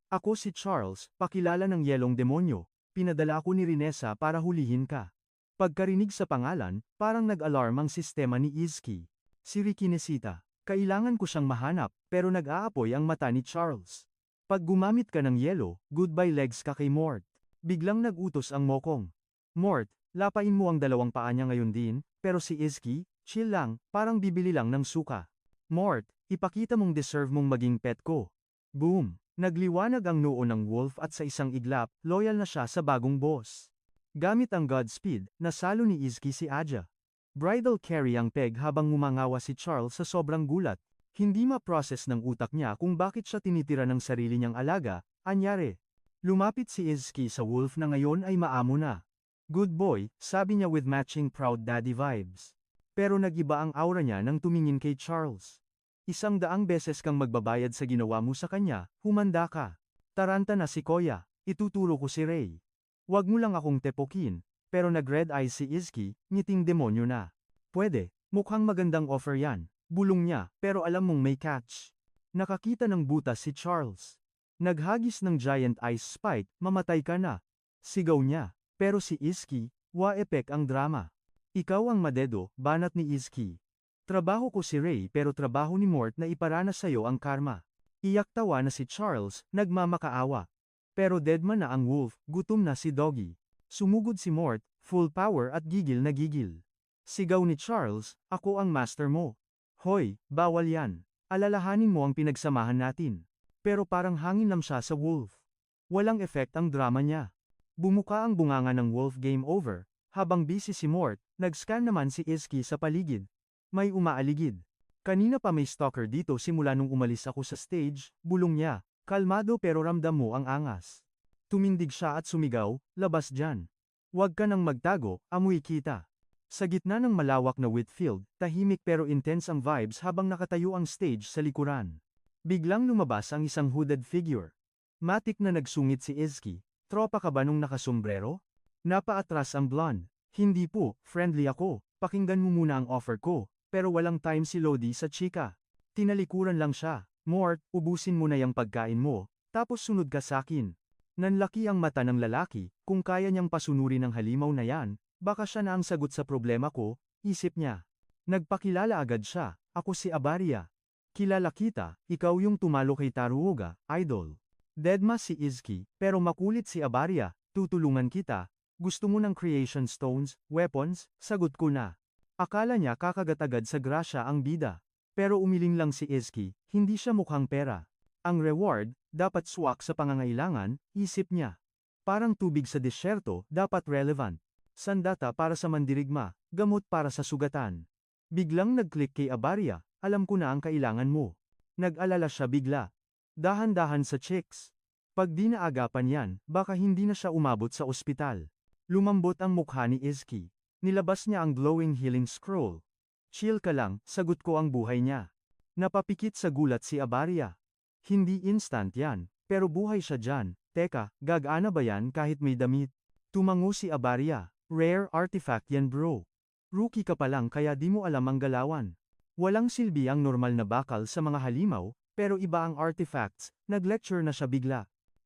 Ako si Charles, pakilala ng yelong demonyo. Pinadala ako ni Rinesa para hulihin ka. Pagkarinig sa pangalan, parang nag-alarm ang sistema ni Iski. Si Rikinesita. Kailangan ko siyang mahanap, pero nag-aapoy ang mata ni Charles. Pag gumamit ka ng yelo, goodbye legs ka kay Mort. Biglang nag-utos ang mokong. Mort, lapain mo ang dalawang paa niya ngayon din, pero si Iski, chill lang, parang bibili lang ng suka. Mort, ipakita mong deserve mong maging pet ko. Boom! Nagliwanag ang noo ng wolf at sa isang iglap, loyal na siya sa bagong boss. Gamit ang Godspeed, nasalo ni Iski si Aja. Bridal carry ang peg habang ngumangawa si Charles sa sobrang gulat. Hindi ma-process ng utak niya kung bakit siya tinitira ng sarili niyang alaga, anyari. Lumapit si Iski sa wolf na ngayon ay maamo na. Good boy, sabi niya with matching proud daddy vibes. Pero nag-iba ang aura niya nang tumingin kay Charles. 100 beses kang magbabayad sa ginawa mo sa kanya, humanda ka. Taranta na si Koya, ituturo ko si Ray. Wag mo lang akong tepokin, pero nag-red eye si Izzy, ngiting demonyo na. Pwede, mukhang magandang offer yan, bulong niya, pero alam mong may catch. Nakakita ng butas si Charles. Naghagis ng giant ice spike, mamatay ka na. Sigaw niya, pero si Izzy, wa-epek ang drama. Ikaw ang madedo, banat ni Izzy. Trabaho ko si Ray pero trabaho ni Mort na iparanas sa'yo ang karma. Iyak tawa na si Charles, nagmamakaawa. Pero deadman na ang wolf, gutom na si Doggy. Sumugod si Mort, full power at gigil na gigil. Sigaw ni Charles, ako ang master mo. Hoy, bawal yan. Alalahanin mo ang pinagsamahan natin. Pero parang hangin lang siya sa wolf. Walang effect ang drama niya. Bumuka ang bunganga ng wolf game over. Habang busy si Mort, nag-scan naman si Izzy sa paligid. May umaaligid. Kanina pa may stalker dito simula nung umalis ako sa stage, bulong niya. Kalmado pero ramdam mo ang angas. Tumindig siya at sumigaw, labas dyan. Huwag ka nang magtago, amoy kita. Sa gitna ng malawak na wheatfield, tahimik pero intense ang vibes habang nakatayo ang stage sa likuran. Biglang lumabas ang isang hooded figure. Matik na nagsungit si Izzy. Tropa ka ba nung nakasombrero? Napaatras ang blonde. Hindi po, friendly ako. Pakinggan mo muna ang offer ko. Pero walang time si Lodi sa chika. Tinalikuran lang siya. Mort, ubusin mo na yung pagkain mo, tapos sunod ka sakin. Nanlaki ang mata ng lalaki, kung kaya niyang pasunurin ang halimaw na yan, baka siya na ang sagot sa problema ko, isip niya. Nagpakilala agad siya, ako si Abaria. Kilala kita, ikaw yung tumalo kay Taruoga, idol. Deadma si Izzy, pero makulit si Abaria, tutulungan kita. Gusto mo ng creation stones, weapons, sagot ko na. Akala niya kakagat agad sa grasya ang bida. Pero umiling lang si Izzy, hindi siya mukhang pera. Ang reward, dapat swak sa pangangailangan, isip niya. Parang tubig sa disyerto, dapat relevant. Sandata para sa mandirigma, gamot para sa sugatan. Biglang nag-click kay Abaria, alam ko na ang kailangan mo. Nag-alala siya bigla. Dahan-dahan sa chicks. Pag di naagapan yan, baka hindi na siya umabot sa ospital. Lumambot ang mukha ni Izzy. Nilabas niya ang glowing healing scroll. Chill ka lang, sagot ko ang buhay niya. Napapikit sa gulat si Abaria. Hindi instant yan, pero buhay siya dyan. Teka, gagana ba yan kahit may damit? Tumango si Abaria. Rare artifact yan bro. Rookie ka pa lang kaya di mo alam ang galawan. Walang silbi ang normal na bakal sa mga halimaw, pero iba ang artifacts, nag-lecture na siya bigla.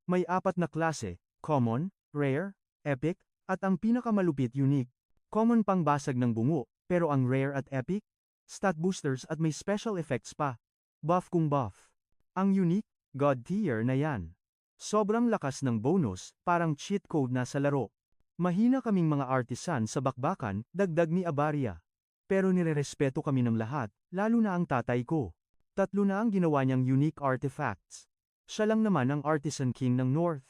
May 4 na klase, common, rare, epic, at ang pinakamalupit unique. Common pang basag ng bungo, pero ang rare at epic, stat boosters at may special effects pa. Buff kung buff. Ang unique, god tier na yan. Sobrang lakas ng bonus, parang cheat code na sa laro. Mahina kaming mga artisan sa bakbakan, dagdag ni Abaria. Pero nirerespeto kami ng lahat, lalo na ang tatay ko. 3 na ang ginawa niyang unique artifacts. Siya lang naman ang artisan king ng North.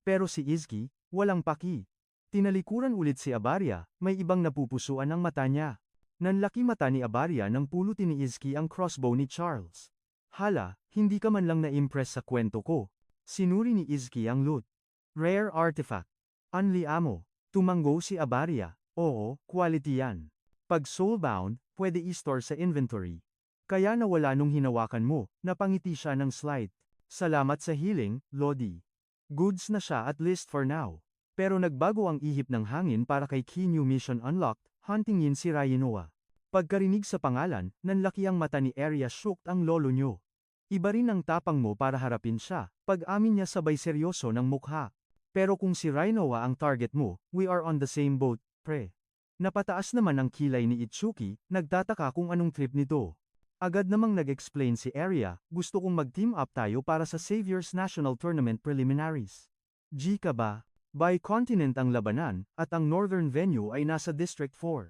Pero si Izzy, walang paki. Tinalikuran ulit si Abaria, may ibang napupusuan ang mata niya. Nanlaki mata ni Abaria nang pulutin ni Izzy ang crossbow ni Charles. Hala, hindi ka man lang na-impress sa kwento ko. Sinuri ni Izzy ang loot. Rare artifact. Unli ammo. Tumanggo si Abaria. Oo, quality yan. Pag soulbound, pwede i-store sa inventory. Kaya nawala nung hinawakan mo, napangiti siya ng slight. Salamat sa healing, Lodi. Goods na siya at least for now. Pero nagbago ang ihip ng hangin para kay key new mission unlocked, huntingin si Rayanoa. Pagkarinig sa pangalan, nanlaki ang mata ni Arya shook ang lolo nyo. Iba rin ang tapang mo para harapin siya, pag-amin niya sabay seryoso ng mukha. Pero kung si Rayanoa ang target mo, we are on the same boat, pre. Napataas naman ang kilay ni Itsuki, nagtataka kung anong trip nito. Agad namang nag-explain si Arya, gusto kong mag-team up tayo para sa Saviors National Tournament Preliminaries. G ka ba? By continent ang labanan, at ang northern venue ay nasa District 4.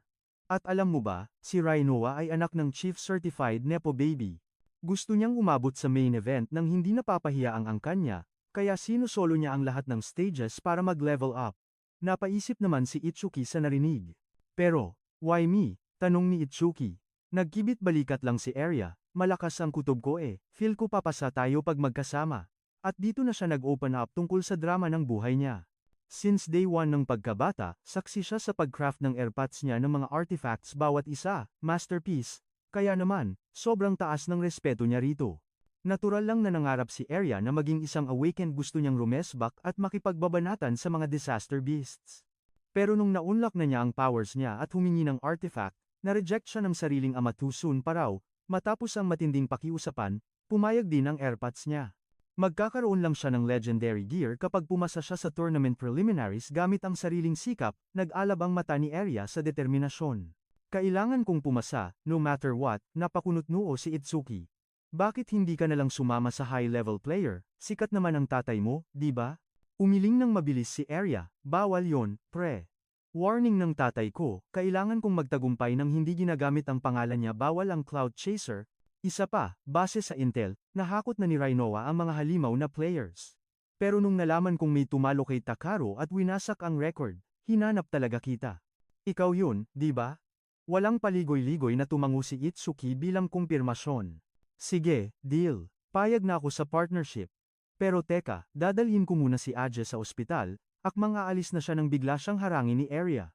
At alam mo ba, si Rayanoa ay anak ng Chief Certified Nepo Baby. Gusto niyang umabot sa main event nang hindi napapahiya ang angkan niya, kaya sinusolo niya ang lahat ng stages para mag-level up. Napaisip naman si Itsuki sa narinig. Pero, why me? Tanong ni Itsuki. Nagkibit balikat lang si Arya, malakas ang kutob ko feel ko papasa tayo pag magkasama. At dito na siya nag-open up tungkol sa drama ng buhay niya. Since day one ng pagkabata, saksi siya sa pagcraft ng airpods niya ng mga artifacts bawat isa, masterpiece. Kaya naman, sobrang taas ng respeto niya rito. Natural lang na nangarap si Arya na maging isang awakened, gusto niyang rumesbak at makipagbabanatan sa mga disaster beasts. Pero nung naunlock na niya ang powers niya at humingi ng artifact, na-reject siya ng sariling ama too soon pa raw. Matapos ang matinding pakiusapan, pumayag din ang airpods niya. Magkakaroon lang siya ng legendary gear kapag pumasa siya sa tournament preliminaries gamit ang sariling sikap, nag-alab ang mata ni Arya sa determinasyon. Kailangan kong pumasa, no matter what, napakunot-noo si Itsuki. Bakit hindi ka nalang sumama sa high-level player? Sikat naman ang tatay mo, di ba? Umiling ng mabilis si Arya, bawal yon, pre. Warning ng tatay ko, kailangan kong magtagumpay nang hindi ginagamit ang pangalan niya, bawal ang Cloud Chaser. Isa pa, base sa intel, nahakot na ni Rinoa ang mga halimaw na players. Pero nung nalaman kong may tumalo kay Takaro at winasak ang record, hinanap talaga kita. Ikaw yun, di ba? Walang paligoy-ligoy na tumango si Itsuki bilang kumpirmasyon. Sige, deal. Payag na ako sa partnership. Pero teka, dadalhin ko muna si Aje sa ospital, akmang aalis na siya nang bigla siyang harangin ni Arya.